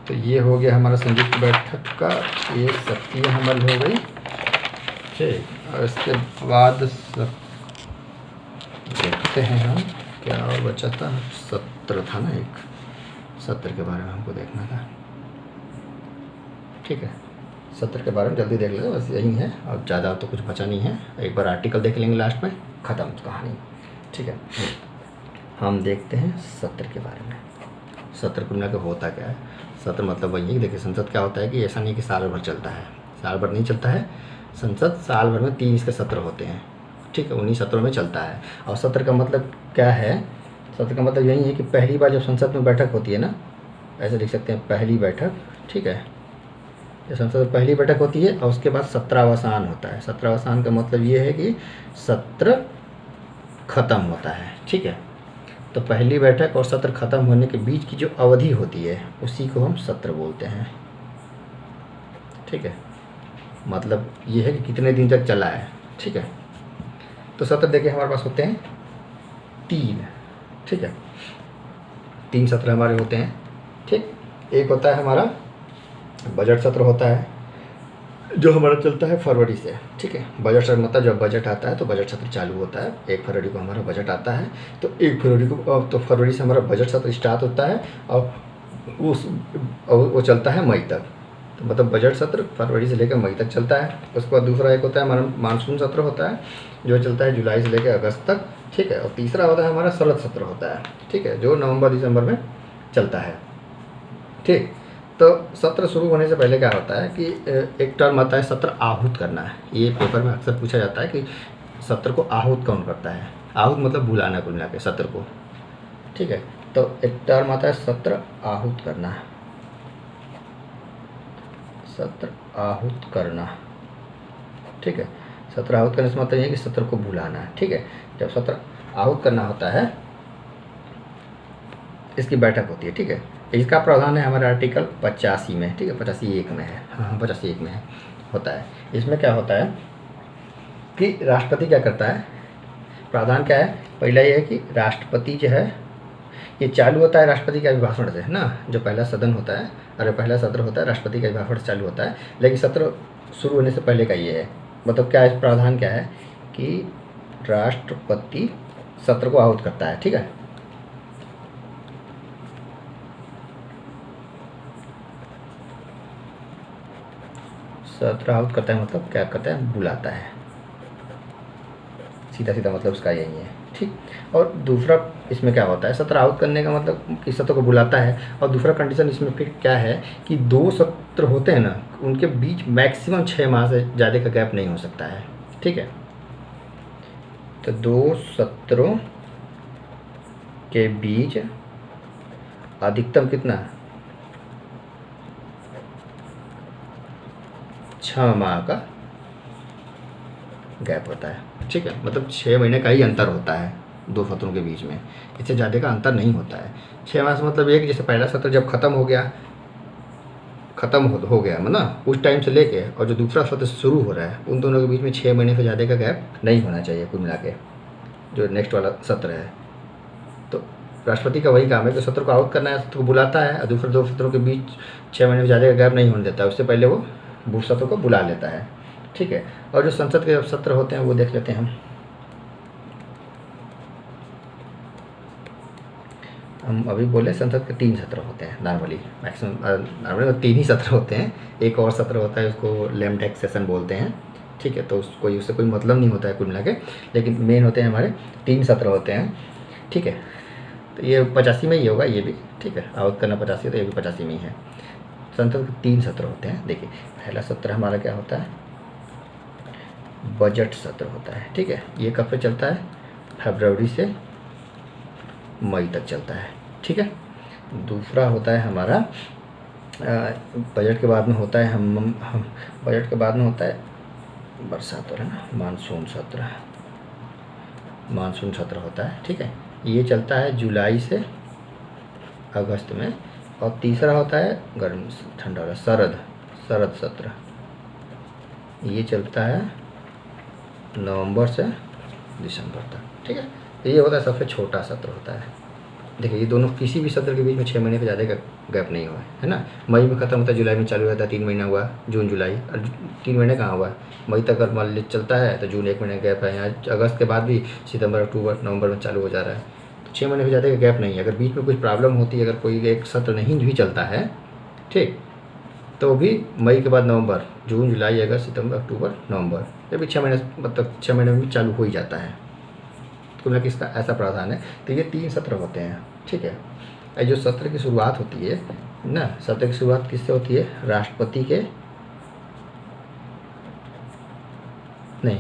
तो ये हो गया हमारा संयुक्त बैठक का एक शक्ति अमल हो गई। ठीक, और इसके बाद देखते हैं हम क्या और बचा था। सत्र था ना, एक सत्र के बारे में हमको देखना था। ठीक है, सत्र के बारे में जल्दी देख लेते, बस यही है, अब ज़्यादा तो कुछ बचा नहीं है। एक बार आर्टिकल देख लेंगे लास्ट में, ख़त्म कहानी। ठीक है, हम देखते हैं सत्र के बारे में। सत्र कुल मिलाकर होता क्या है? सत्र मतलब वही है कि देखिए, संसद क्या होता है कि ऐसा नहीं कि साल भर चलता है, साल भर नहीं चलता है। संसद साल भर में 3 इसके सत्र होते हैं। ठीक है, उन्हीं सत्रों में चलता है। और सत्र का मतलब क्या है? सत्र का मतलब यही है कि पहली बार जब संसद में बैठक होती है ना, ऐसे लिख सकते हैं, पहली बैठक। ठीक है, संसद में पहली बैठक होती है और उसके बाद सत्रावसान होता है। सत्रावसान का मतलब ये है कि सत्र खत्म होता है। ठीक है, तो पहली बैठक और सत्र खत्म होने के बीच की जो अवधि होती है उसी को हम सत्र बोलते हैं। ठीक है, मतलब ये है कि कितने दिन तक चला है। ठीक है, तो सत्र देखिए हमारे पास होते हैं 3। ठीक है, 3 सत्र हमारे होते हैं। ठीक, एक होता है हमारा बजट सत्र होता है, जो हमारा चलता है फरवरी से। ठीक है, बजट सत्र मतलब जब बजट आता है तो बजट सत्र चालू होता है। 1 फरवरी को हमारा बजट आता है, तो 1 फरवरी को तो फरवरी से हमारा बजट सत्र स्टार्ट होता है और वो चलता है मई तक। तो मतलब बजट सत्र फरवरी से लेकर मई तक चलता है। उसके बाद दूसरा एक होता है हमारा मानसून सत्र होता है, जो चलता है जुलाई से लेकर अगस्त तक। ठीक है, और तीसरा होता है हमारा शरद सत्र होता है। ठीक है, जो नवंबर दिसंबर में चलता है। ठीक, तो सत्र शुरू होने से पहले क्या होता है कि एक टर्म आता है सत्र आहूत करना है। ये पेपर में अक्सर पूछा जाता है कि सत्र को आहूत कौन करता है। आहूत मतलब बुलाना कुल मिला के सत्र को। ठीक है, तो एक टर्म आता है सत्र आहूत करना, सत्र आहूत करना। ठीक है, सत्र आहूत करने से मतलब ये है कि सत्र को बुलाना है। ठीक है, जब सत्र आहूत करना होता है, इसकी बैठक होती है। ठीक है, इसका प्रावधान है हमारे आर्टिकल 85 में। ठीक है, 85(1) में है। हाँ, 85(1) में है, होता है। इसमें क्या होता है कि राष्ट्रपति क्या करता है, प्रावधान क्या है? पहला ये है कि राष्ट्रपति जो है, ये चालू होता है राष्ट्रपति के अभिभाषण से, है ना। जो पहला सदन होता है, अरे पहला सत्र होता है, राष्ट्रपति के अभिभाषण से चालू होता है। लेकिन सत्र शुरू होने से पहले का ये है, मतलब क्या है, प्रावधान क्या है कि राष्ट्रपति सत्र को आहूत करता है। ठीक है, सत्र आहूत करता है मतलब क्या करता है, बुलाता है। सीधा सीधा मतलब उसका यही है। ठीक, और दूसरा इसमें क्या होता है, सत्र आहूत करने का मतलब कि सत्र को बुलाता है। और दूसरा कंडीशन इसमें फिर क्या है कि 2 सत्र होते हैं ना, उनके बीच मैक्सिमम 6 माह से ज़्यादा का गैप नहीं हो सकता है। ठीक है, तो 2 सत्रों के बीच अधिकतम कितना, 6 माह का गैप होता है। ठीक है, मतलब 6 महीने का ही अंतर होता है 2 सत्रों के बीच में, इससे ज़्यादा का अंतर नहीं होता है। 6 माह से मतलब ये कि जैसे पहला सत्र जब खत्म हो गया मतलब उस टाइम से लेके और जो दूसरा सत्र शुरू हो रहा है, उन दोनों के बीच में 6 महीने से ज़्यादा का गैप नहीं होना चाहिए कुल मिला के, जो नेक्स्ट वाला सत्र है। तो राष्ट्रपति का वही काम है कि सत्र को आहूत करना है, सत्र को बुलाता है और दूसरे 2 सत्रों के बीच 6 महीने से ज़्यादा का गैप नहीं होने देता है, उससे पहले वो भू सत्रों को बुला लेता है। ठीक है, और जो संसद के सत्र होते हैं वो देख लेते हैं हम। हम अभी बोले संसद के 3 सत्र होते हैं नॉर्मली, मैक्सिमम नॉर्मली 3 ही सत्र होते हैं। एक और सत्र होता है, उसको लैम डेक सेशन बोलते हैं, ठीक है। तो उससे कोई मतलब नहीं होता है कुल मिला के, लेकिन मेन होते हैं हमारे 3 सत्र होते हैं, ठीक है। तो ये 85 में ही होगा ये भी, ठीक है। आवत करना 85 तो ये भी 85 में ही है। संसद के 3 सत्र होते हैं। देखिए पहला सत्र हमारा क्या होता है, बजट सत्र होता है, ठीक है। ये कब से चलता है, फरवरी से मई तक चलता है, ठीक है। दूसरा होता है हमारा बजट के बाद में होता है हम बजट के बाद में होता है बरसात है ना, मानसून सत्र होता है, ठीक है। ये चलता है जुलाई से अगस्त में। और तीसरा होता है गर्म ठंडा वाला शरद सत्र, ये चलता है नवंबर से दिसंबर तक, ठीक है। तो ये होता है सबसे छोटा सत्र होता है। देखिए ये दोनों किसी भी सत्र के बीच में 6 महीने से ज़्यादा का गैप नहीं हुआ है ना। मई में ख़त्म होता है, जुलाई में चालू होता है, 3 महीना हुआ, जून जुलाई, और 3 महीने कहाँ हुआ, मई तक अगर मान लीजिए चलता है तो जून 1 महीने गैप है। यहाँ अगस्त के बाद भी सितंबर अक्टूबर नवंबर में चालू हो जा रहा है, तो 6 महीने से ज़्यादा का गैप नहीं है। अगर बीच में कुछ प्रॉब्लम होती है, अगर कोई एक सत्र नहीं भी चलता है, ठीक, तो भी मई के बाद नवंबर, जून जुलाई अगस्त सितंबर अक्टूबर नवंबर, ये भी 6 महीने, मतलब 6 महीने में चालू हो ही जाता है। तो मतलब किसका ऐसा प्रावधान है। तो ये 3 सत्र होते हैं, ठीक है। ये जो सत्र की शुरुआत होती है ना, सत्र की शुरुआत किससे होती है, राष्ट्रपति के नहीं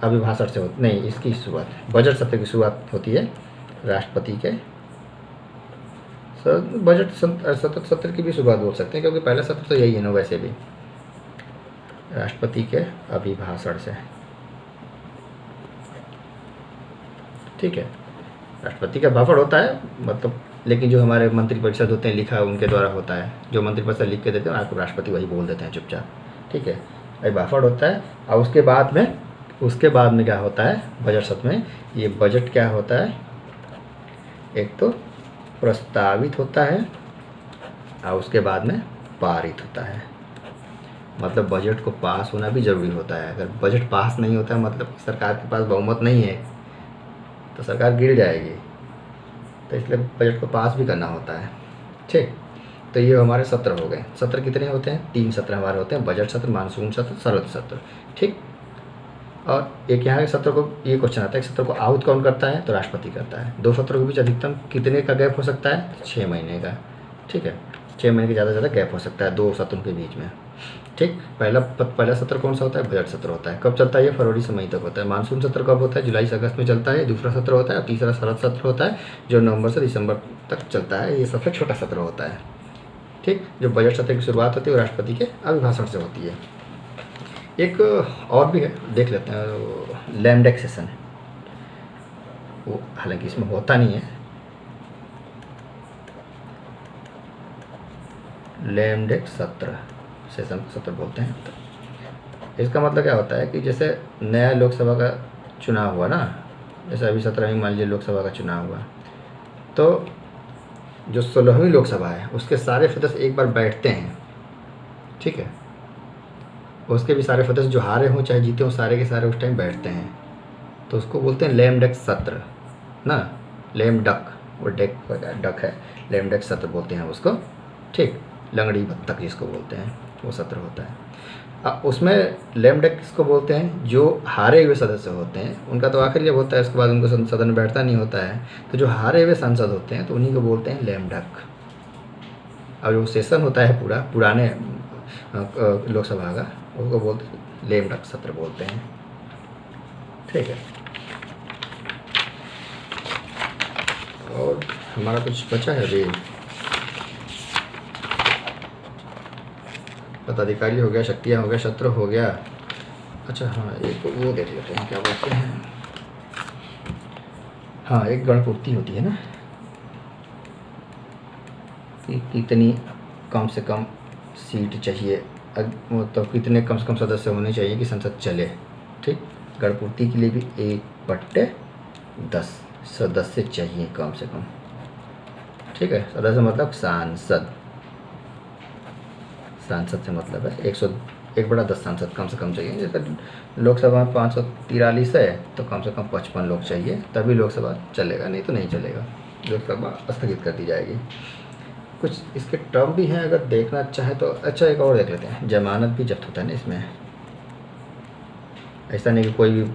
अभिभाषण से होती नहीं, इसकी शुरुआत बजट सत्र की शुरुआत होती है राष्ट्रपति के बजट सत्र की भी शुरुआत बोल सकते हैं, क्योंकि पहला सत्र तो यही है ना वैसे भी, राष्ट्रपति के अभिभाषण से, ठीक है। राष्ट्रपति का भाषण होता है मतलब, लेकिन जो हमारे मंत्रिपरिषद होते हैं लिखा उनके द्वारा होता है, जो मंत्रिपरिषद लिख के देते हैं आपको राष्ट्रपति वही बोल देते हैं चुपचाप, ठीक है। ये भाषण होता है। और उसके बाद में क्या होता है बजट सत्र में, ये बजट क्या होता है, एक तो प्रस्तावित होता है और उसके बाद में पारित होता है। मतलब बजट को पास होना भी ज़रूरी होता है। अगर बजट पास नहीं होता है मतलब सरकार के पास बहुमत नहीं है तो सरकार गिर जाएगी, तो इसलिए बजट को पास भी करना होता है, ठीक। तो ये हमारे सत्र हो गए। सत्र कितने होते हैं, 3 सत्र हमारे होते हैं, बजट सत्र, मानसून सत्र, शरद सत्र, ठीक। और एक यहाँ के सत्र को ये क्वेश्चन आता है कि सत्र को आहूत कौन करता है, तो राष्ट्रपति करता है। 2 सत्रों के बीच अधिकतम कितने का गैप हो सकता है, 6 महीने का, ठीक है। 6 महीने के ज़्यादा गैप हो सकता है 2 सत्रों के बीच में, ठीक। पहला सत्र कौन सा होता है, बजट सत्र होता है। कब चलता है, ये फरवरी से मई तक होता है। मानसून सत्र कब होता है, जुलाई से अगस्त में चलता है, दूसरा सत्र होता है। और तीसरा शरद सत्र होता है जो नवंबर से दिसंबर तक चलता है, ये सबसे छोटा सत्र होता है, ठीक। जो बजट सत्र की शुरुआत होती है वो राष्ट्रपति के अभिभाषण से होती है। एक और भी है, देख लेते हैं, लैम डेक सेशन, वो हालांकि इसमें होता नहीं है, लैम डेक सत्र बोलते हैं। तो इसका मतलब क्या होता है कि जैसे नया लोकसभा का चुनाव हुआ ना, जैसे अभी 17वीं मान लीजिए लोकसभा का चुनाव हुआ, तो जो 16वीं लोकसभा है उसके सारे सदस्य एक बार बैठते हैं, ठीक है। उसके भी सारे सदस्य जो हारे हों चाहे जीते हों सारे के सारे उस टाइम बैठते हैं, तो उसको बोलते हैं लैम डेक सत्र ना, लैम डक, वो डेक डक है, लैम डेक सत्र बोलते हैं उसको, ठीक। लंगड़ी बत्तख जिसको बोलते हैं वो सत्र होता है। उसमें लैम डेक किसको बोलते हैं, जो हारे हुए सदस्य होते हैं उनका तो आखिरी जब होता है उसके बाद उनको सदन में बैठता नहीं होता है, तो जो हारे हुए सांसद होते हैं तो उन्हीं को बोलते हैं लैम डक। और जो सेशन होता है पूरा पुराने लोकसभा का उसको बोलते हैं लैम डक सत्र बोलते हैं, ठीक है। और हमारा कुछ बचा है अभी, पदाधिकारी हो गया, शक्तियाँ हो गया, सत्र हो गया। अच्छा हाँ, एक वो देख लेते हैं क्या बोलते हैं, हाँ एक गणपूर्ति होती है ना, कि कितनी कम से कम सीट चाहिए, मतलब कितने कम से कम सदस्य होने चाहिए कि संसद चले, ठीक। गणपूर्ति के लिए भी 1/10 सदस्य चाहिए कम से कम, ठीक है। सदस्य मतलब सांसद से मतलब है 1/10 सांसद कम से कम चाहिए। जैसे लोकसभा में 543 है तो कम से कम 55 लोग चाहिए, तभी लोकसभा चलेगा, नहीं तो नहीं चलेगा, लोकसभा स्थगित कर दी जाएगी। कुछ इसके टर्म भी हैं, अगर देखना चाहे तो। अच्छा, एक और देख लेते हैं। जमानत भी जब्त होता है ना इसमें। ऐसा नहीं कि कोई भी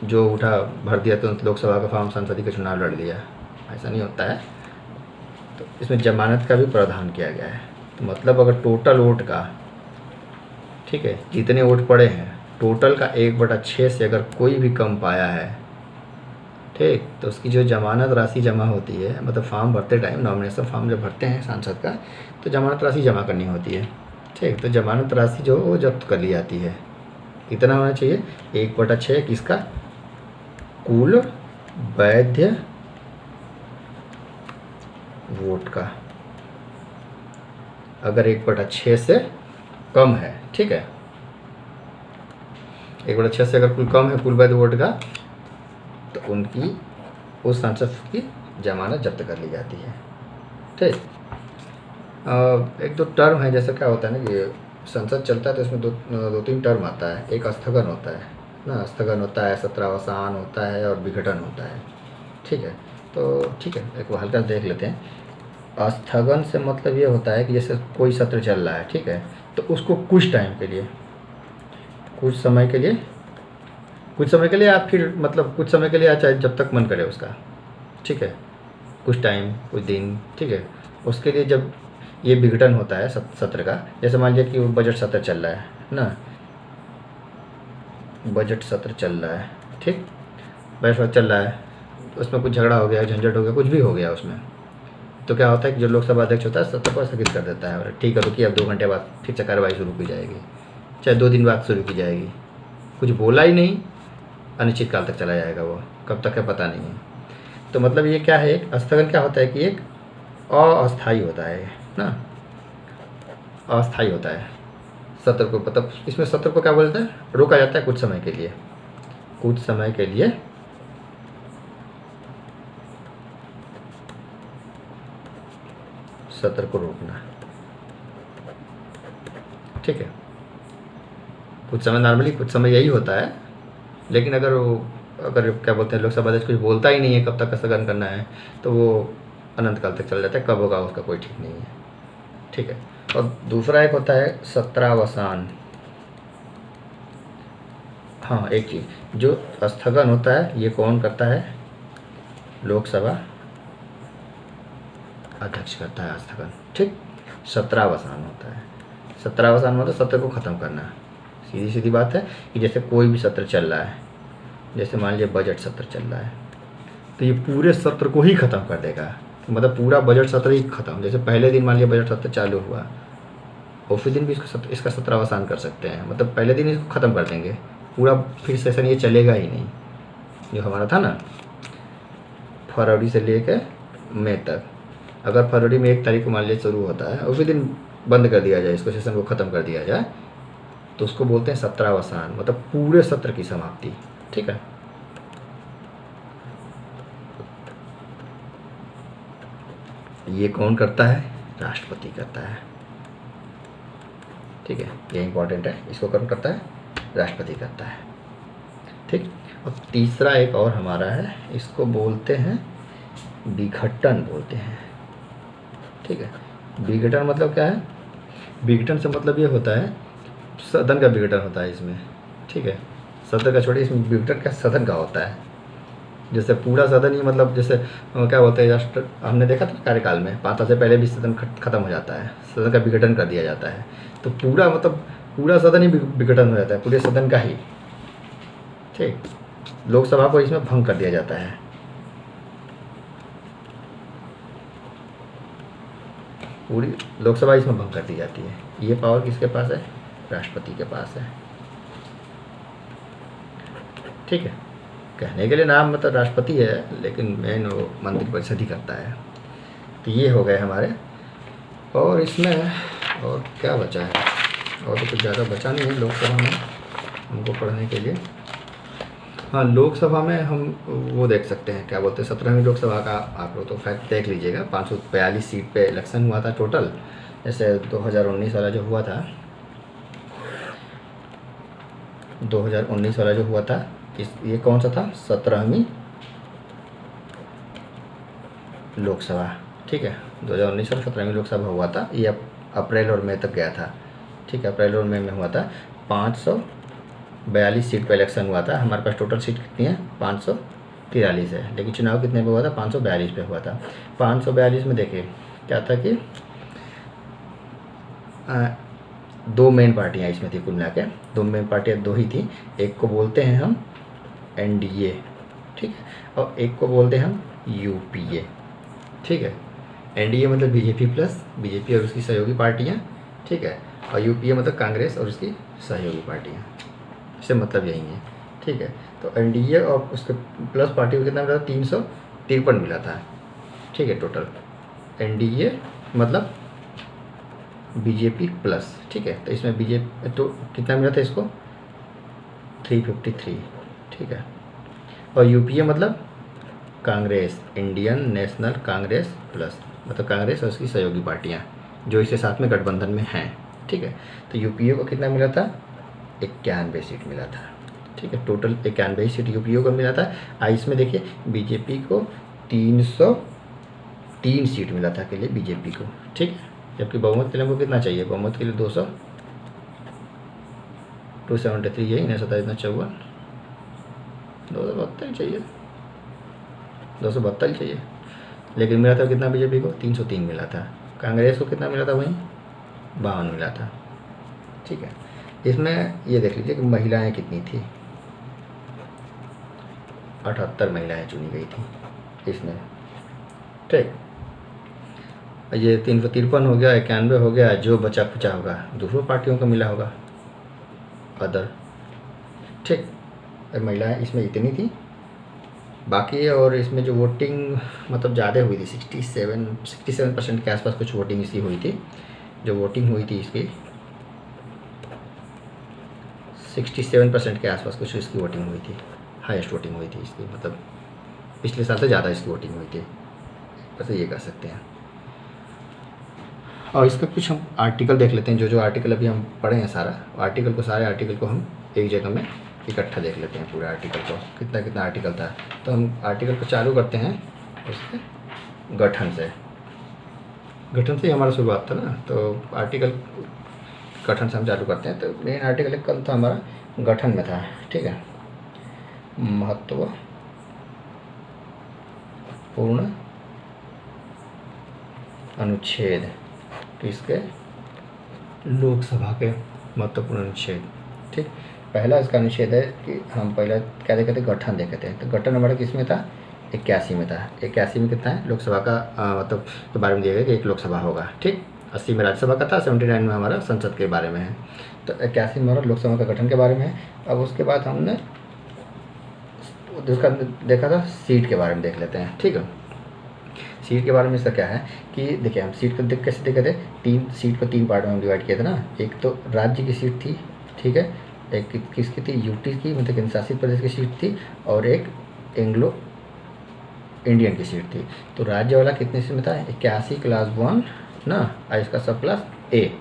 जो उठा भर दिया तो लोकसभा का फॉर्म, संसदीय का चुनाव लड़ लिया, ऐसा नहीं होता है। तो इसमें जमानत का भी प्रावधान किया गया है। तो मतलब अगर टोटल वोट का, ठीक है, जितने वोट पड़े हैं टोटल का 1/6 से अगर कोई भी कम पाया है, ठीक, तो उसकी जो जमानत राशि जमा होती है, मतलब फॉर्म भरते टाइम, नॉमिनेशन फॉर्म जब भरते हैं सांसद का, तो जमानत राशि जमा करनी होती है, ठीक। तो जमानत राशि जो वो जब्त कर ली जाती है। कितना होना चाहिए? 1/6 किसका? कुल वैध वोट का। अगर 1/6 से कम है, ठीक है, 1/6 से अगर कुल कम है कुल वैध वोट का, तो उनकी उस सांसद की जमानत जब्त कर ली जाती है, ठीक। एक दो टर्म है, जैसे क्या होता है ना कि संसद चलता है तो इसमें दो तीन टर्म आता है। एक स्थगन होता है ना, स्थगन होता है, सत्रावसान होता है और विघटन होता है, ठीक है। तो ठीक है, एक हल्का देख लेते हैं। स्थगन से मतलब ये होता है कि जैसे कोई सत्र चल रहा है, ठीक है, तो उसको कुछ टाइम के लिए, कुछ समय के लिए, कुछ समय के लिए, या फिर मतलब कुछ समय के लिए, या चाहे जब तक मन करे उसका, ठीक है, कुछ टाइम, कुछ दिन, ठीक है, उसके लिए जब ये विघटन होता है सत्र का। जैसे मान लीजिए कि वो बजट सत्र चल रहा है ना, बजट सत्र चल रहा है, ठीक, बजट सत्र चल रहा है, उसमें कुछ झगड़ा हो गया, झंझट हो गया, कुछ भी हो गया उसमें, तो क्या होता है कि जो लोकसभा अध्यक्ष होता है सत्र को स्थगित कर देता है, और ठीक है रुकिए, अब 2 घंटे बाद फिर से कार्रवाई शुरू की जाएगी, चाहे 2 दिन बाद शुरू की जाएगी। कुछ बोला ही नहीं, अनिश्चित काल तक चला जाएगा, वो कब तक है पता नहीं है। तो मतलब ये क्या है, एक स्थगन क्या होता है कि एक अस्थायी होता है ना, अस्थायी होता है सत्र को, मतलब इसमें सत्र को क्या बोलते हैं, रोका जाता है कुछ समय के लिए, कुछ समय के लिए सत्र को रोकना, ठीक है। कुछ समय, नॉर्मली कुछ समय यही होता है, लेकिन अगर क्या बोलते हैं लोकसभा अध्यक्ष कुछ बोलता ही नहीं है कब तक स्थगन करना है, तो वो अनंत काल तक चल जाता है, कब होगा उसका कोई ठीक नहीं है, ठीक है। और दूसरा एक होता है सत्रावसान। हाँ, एक चीज़, जो स्थगन होता है ये कौन करता है? लोकसभा अध्यक्ष करता है स्थगन, ठीक। सत्रावसान होता है, सत्रावसान मतलब सत्र को ख़त्म करना। सीधी सीधी बात है कि जैसे कोई भी सत्र चल रहा है, जैसे मान लीजिए बजट सत्र चल रहा है, तो ये पूरे सत्र को ही ख़त्म कर देगा, मतलब पूरा बजट सत्र ही ख़त्म। जैसे पहले दिन मान लीजिए बजट सत्र चालू हुआ, उसी दिन भी इसका सत्रावसान कर सकते हैं, मतलब पहले दिन इसको ख़त्म कर देंगे, पूरा फिर सेशन ये चलेगा ही नहीं। जो हमारा था ना फरवरी से लेकर मई तक, अगर फरवरी में 1 तारीख को मान लीजिए शुरू होता है, उसी दिन बंद कर दिया जाए, इसको सेशन को ख़त्म कर दिया जाए, तो उसको बोलते हैं सत्रावसान, मतलब पूरे सत्र की समाप्ति, ठीक है। ये कौन करता है? राष्ट्रपति करता है, ठीक है, ये इंपॉर्टेंट है। इसको कौन करता है? राष्ट्रपति करता है, ठीक। और तीसरा एक और हमारा है, इसको बोलते हैं विघटन बोलते हैं, ठीक है। विघटन मतलब क्या है? विघटन से मतलब ये होता है सदन का विघटन होता है इसमें, ठीक है। सदन का छोड़िए, इसमें विघटन क्या सदन का होता है। जैसे पूरा सदन ही, मतलब जैसे क्या बोलते हैं, राष्ट्र हमने देखा था कार्यकाल में 5 साल से पहले भी सदन ख़त्म हो जाता है, सदन का विघटन कर दिया जाता है, तो पूरा मतलब पूरा सदन ही विघटन हो जाता है, पूरे सदन का ही, ठीक। लोकसभा को इसमें भंग कर दिया जाता है, पूरी लोकसभा इसमें भंग कर दी जाती है। ये पावर किसके पास है? राष्ट्रपति के पास है, ठीक है। कहने के लिए नाम मतलब राष्ट्रपति है, लेकिन मेन वो मंत्रिपरिषद ही करता है। तो ये हो गए हमारे, और इसमें और क्या बचा है? और तो कुछ ज़्यादा बचा नहीं है लोकसभा में हमको पढ़ने के लिए। हाँ, लोकसभा में हम वो देख सकते हैं, क्या बोलते हैं, 17वीं लोकसभा का आप लोग तो फैक्ट देख लीजिएगा। 542 सीट पे इलेक्शन हुआ था टोटल। जैसे 2019 वाला जो हुआ था, 2019 वाला जो हुआ था, ये कौन सा था? 17वीं लोकसभा, ठीक है। 2019 और 17 में लोकसभा हुआ था, ये अप्रैल और मई तक गया था, ठीक है। अप्रैल और मई में हुआ था। 542 सीट पर इलेक्शन हुआ था। हमारे पास टोटल सीट कितनी है? 543 है, लेकिन चुनाव कितने पे हुआ था? 542 पे हुआ था। 542 में देखिए क्या था कि दो मेन पार्टियाँ इसमें थी, कुल मिला के दो मेन पार्टियाँ दो ही थी। एक को बोलते हैं हम एनडीए, ठीक है, और एक को बोलते हैं हम यूपीए, ठीक है। एनडीए मतलब बीजेपी प्लस बीजेपी और उसकी सहयोगी पार्टियाँ, ठीक है, और यूपीए मतलब कांग्रेस और उसकी सहयोगी पार्टियाँ, इससे मतलब यही है, ठीक है। तो एनडीए और उसके प्लस पार्टी को कितना मिला था? 353 मिला था, ठीक है, टोटल। एनडीए मतलब बीजेपी प्लस, ठीक है, तो इसमें बीजेपी तो कितना मिला था इसको? 353, ठीक है। और यूपीए मतलब Congress, Indian national Congress plus, मतलब कांग्रेस और उसकी सहयोगी पार्टियाँ जो इसके साथ में गठबंधन में हैं, ठीक है। तो यूपीए को कितना मिला था? 91 सीट मिला था, ठीक है। टोटल 91 सीट यूपीए को मिला था। इसमें देखिए बीजेपी को 303 सीट मिला था अकेले बीजेपी को, ठीक है। जबकि बहुमत के लिए हमको कितना चाहिए? बहुमत के लिए 273 यही ना, 27 272 चाहिए, 272 चाहिए, लेकिन मिला था कितना बीजेपी को? 303 मिला था। कांग्रेस को कितना मिला था? वहीं 52 मिला था, ठीक है। इसमें ये देख लीजिए कि महिलाएं कितनी थी, 78 महिलाएं चुनी गई थी इसमें, ठीक। ये 353 हो गया, 91 हो गया, जो बचा खुचा होगा दूसरों पार्टियों को मिला होगा, अदर, ठीक। महिलाएं इसमें इतनी थी बाकी। और इसमें जो वोटिंग मतलब ज़्यादा हुई थी, 67% के आसपास कुछ वोटिंग इसकी हुई थी। जो वोटिंग हुई थी इसकी 67% के आसपास कुछ इसकी वोटिंग हुई थी, हाईएस्ट वोटिंग हुई थी इसकी, मतलब पिछले साल से ज़्यादा इसकी वोटिंग हुई थी, बस ये कह सकते हैं। और इसका कुछ हम आर्टिकल देख लेते हैं, जो आर्टिकल अभी हम पढ़े हैं सारे आर्टिकल को हम एक जगह में इकट्ठा देख लेते हैं, पूरे आर्टिकल को कितना कितना आर्टिकल था। तो हम आर्टिकल को चालू करते हैं उसके गठन से ही हमारा शुरुआत था ना, तो आर्टिकल गठन से हम चालू करते हैं। तो मेन आर्टिकल कल था हमारा गठन में था, ठीक है। महत्वपूर्ण अनुच्छेद किसके? लोकसभा के महत्वपूर्ण अनुच्छेद, ठीक। पहला इसका अनुच्छेद है कि हम पहले क्या देखे थे? गठन देखे थे। तो गठन हमारा किस में था? 81 में था। 81 में कितना है? लोकसभा का मतलब के बारे में दिया गया कि एक लोकसभा होगा, ठीक। 80 में राज्यसभा का था, 79 में हमारा संसद के बारे में है। तो 81 में हमारा लोकसभा का गठन के बारे में है। अब उसके बाद हमने उसका देखा था सीट के बारे में देख लेते हैं, ठीक है। सीट के बारे में इसका क्या है कि देखिए हम सीट को कैसे देखे थे? 3 सीट को 3 पार्ट में डिवाइड किया था ना। एक तो राज्य की सीट थी, ठीक है, एक किसकी थी? यूटी की, मतलब केंद्र शासित प्रदेश की सीट थी, और एक एंग्लो इंडियन की सीट थी। तो राज्य वाला कितने से में था? 81 क्लास 1 ना, और इसका सब प्लस ए,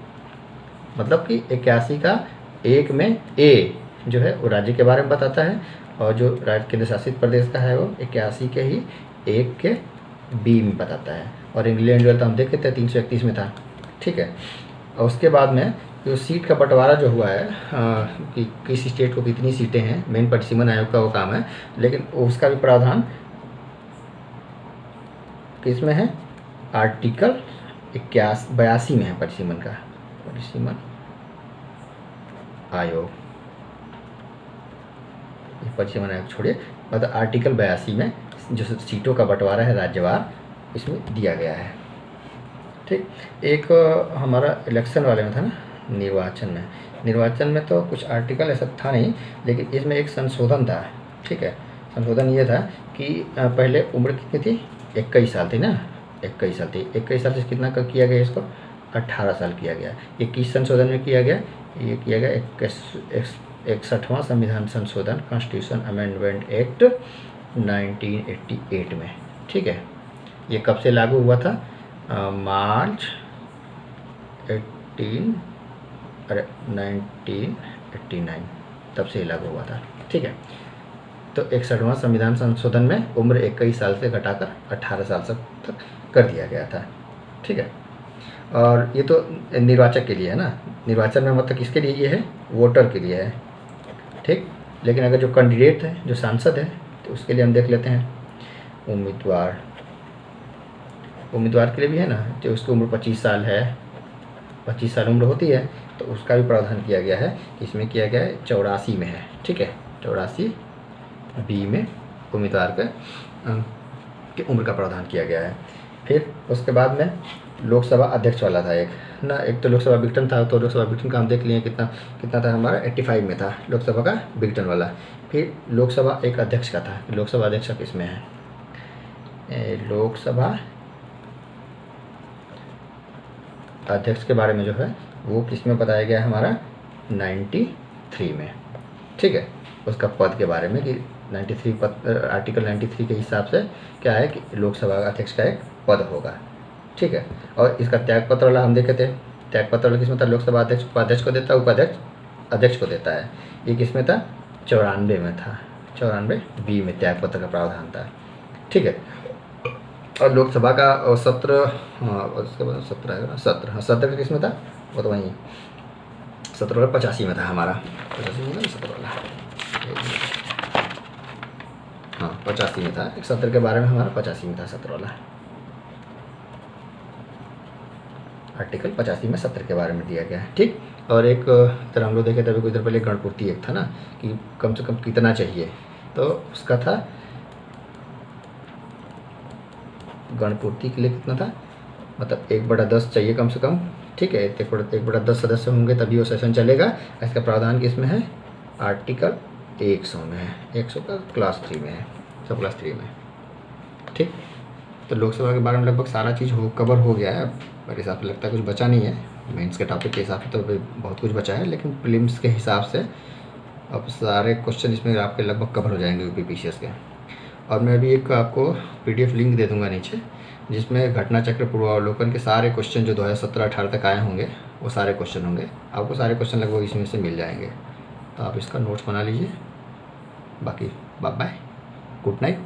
मतलब कि 81 का एक में ए जो है वो राज्य के बारे में बताता है, और जो राज्य केंद्र शासित प्रदेश का है वो 81 के ही एक के बी में बताता है। और इंग्लैंड जो था हम देखे थे 331 में था, ठीक है। और उसके बाद में जो सीट का बंटवारा जो हुआ है कि किस स्टेट को कितनी सीटें हैं, मेन परिसीमन आयोग का वो काम है, लेकिन उसका भी प्रावधान किस में है? आर्टिकल 82 में है परिसीमन का, परिसीमन आयोग, परिसीमन आयोग छोड़िए, मतलब आर्टिकल 82 में जो सीटों का बंटवारा है राज्यवार इसमें दिया गया है, ठीक। एक हमारा इलेक्शन वाले में था ना, निर्वाचन में तो कुछ आर्टिकल ऐसा था नहीं, लेकिन इसमें एक संशोधन था, ठीक है। संशोधन ये था कि पहले उम्र कितनी थी? 21 साल थी ना, 21 साल थी। 21 साल से कितना कर किया गया इसको? 18 साल किया गया। ये किस संशोधन में किया गया? ये किया गया 61वां संविधान संशोधन, कॉन्स्टिट्यूशन अमेंडमेंट एक्ट 1988 में, ठीक है। ये कब से लागू हुआ था? मार्च 1989 तब से लागू हुआ था, ठीक है। तो 61वां संविधान संशोधन में उम्र 21 साल से घटाकर 18 साल तक कर दिया गया था। ठीक है, और ये तो निर्वाचक के लिए है ना, निर्वाचन में मतलब किसके लिए ये है, वोटर के लिए है। ठीक, लेकिन अगर जो कैंडिडेट है, जो सांसद है, तो उसके लिए हम देख लेते हैं उम्मीदवार के लिए भी है ना, जो उसकी उम्र 25 साल है, 25 साल उम्र होती है, तो उसका भी प्रावधान किया गया है। इसमें किया गया है 84 में है। ठीक है, 84B में उम्मीदवार की उम्र का प्रावधान किया गया है। फिर उसके बाद में लोकसभा अध्यक्ष वाला था एक ना, एक तो लोकसभा विघटन था, तो लोकसभा विघटन का हम देख लिए कितना था हमारा, 85 में था लोकसभा का विघटन वाला। फिर लोकसभा एक अध्यक्ष का था, लोकसभा अध्यक्ष किसमें है, लोकसभा अध्यक्ष के बारे में जो है वो किसमें बताया गया है हमारा, 93 में। ठीक है, उसका पद के बारे में कि 93 पद, आर्टिकल 93 के हिसाब से क्या है कि लोकसभा अध्यक्ष का एक पद होगा। ठीक है, और इसका त्यागपत्र वाला हम देखे थे, त्यागपत्र वाला किसमें था, लोकसभा अध्यक्ष उपाध्यक्ष को देता है, उपाध्यक्ष अध्यक्ष को देता है। ये किसमें था, 94 में था, 94B में त्यागपत्र का प्रावधान था। ठीक है, और लोकसभा का सत्र, हाँ उसके बाद 17 है ना, सत्र का किसमें था, वो तो वहीं 17 वाला 85 में था हमारा, 85 में था 17 वाला, हाँ 85 में था, एक सत्र के बारे में हमारा 85 में था, 17 वाला आर्टिकल 85 में सत्र के बारे में दिया गया है। ठीक, और एक तरह हम लोग देखे थे कुछ देर पहले गणपूर्ति एक था ना, कि कम से कम कितना चाहिए, तो उसका था गणपूर्ति के लिए कितना था, मतलब 1/10 चाहिए कम से कम। ठीक है, 1/10 सदस्य होंगे तभी वो सेशन चलेगा। इसका प्रावधान किसमें है, आर्टिकल 100 में है, 100 का क्लास 3 में है, सब क्लास 3 में। ठीक, तो लोकसभा के बारे में लगभग सारा चीज़ कवर हो गया है। मेरे हिसाब से लगता है कुछ बचा नहीं है, मेंस के टॉपिक के हिसाब से तो बहुत कुछ बचा है, लेकिन प्रीलिम्स के हिसाब से अब सारे क्वेश्चन इसमें आपके लगभग कवर हो जाएंगे यूपीपीसीएस के। और मैं भी एक आपको PDF लिंक दे दूंगा नीचे, जिसमें घटना चक्र पूर्वावलोकन के सारे क्वेश्चन जो 2017-18 तक आए होंगे वो सारे क्वेश्चन होंगे, आपको सारे क्वेश्चन लगभग इसमें से मिल जाएंगे। तो आप इसका नोट्स बना लीजिए। बाकी बाय बाय, गुड नाइट।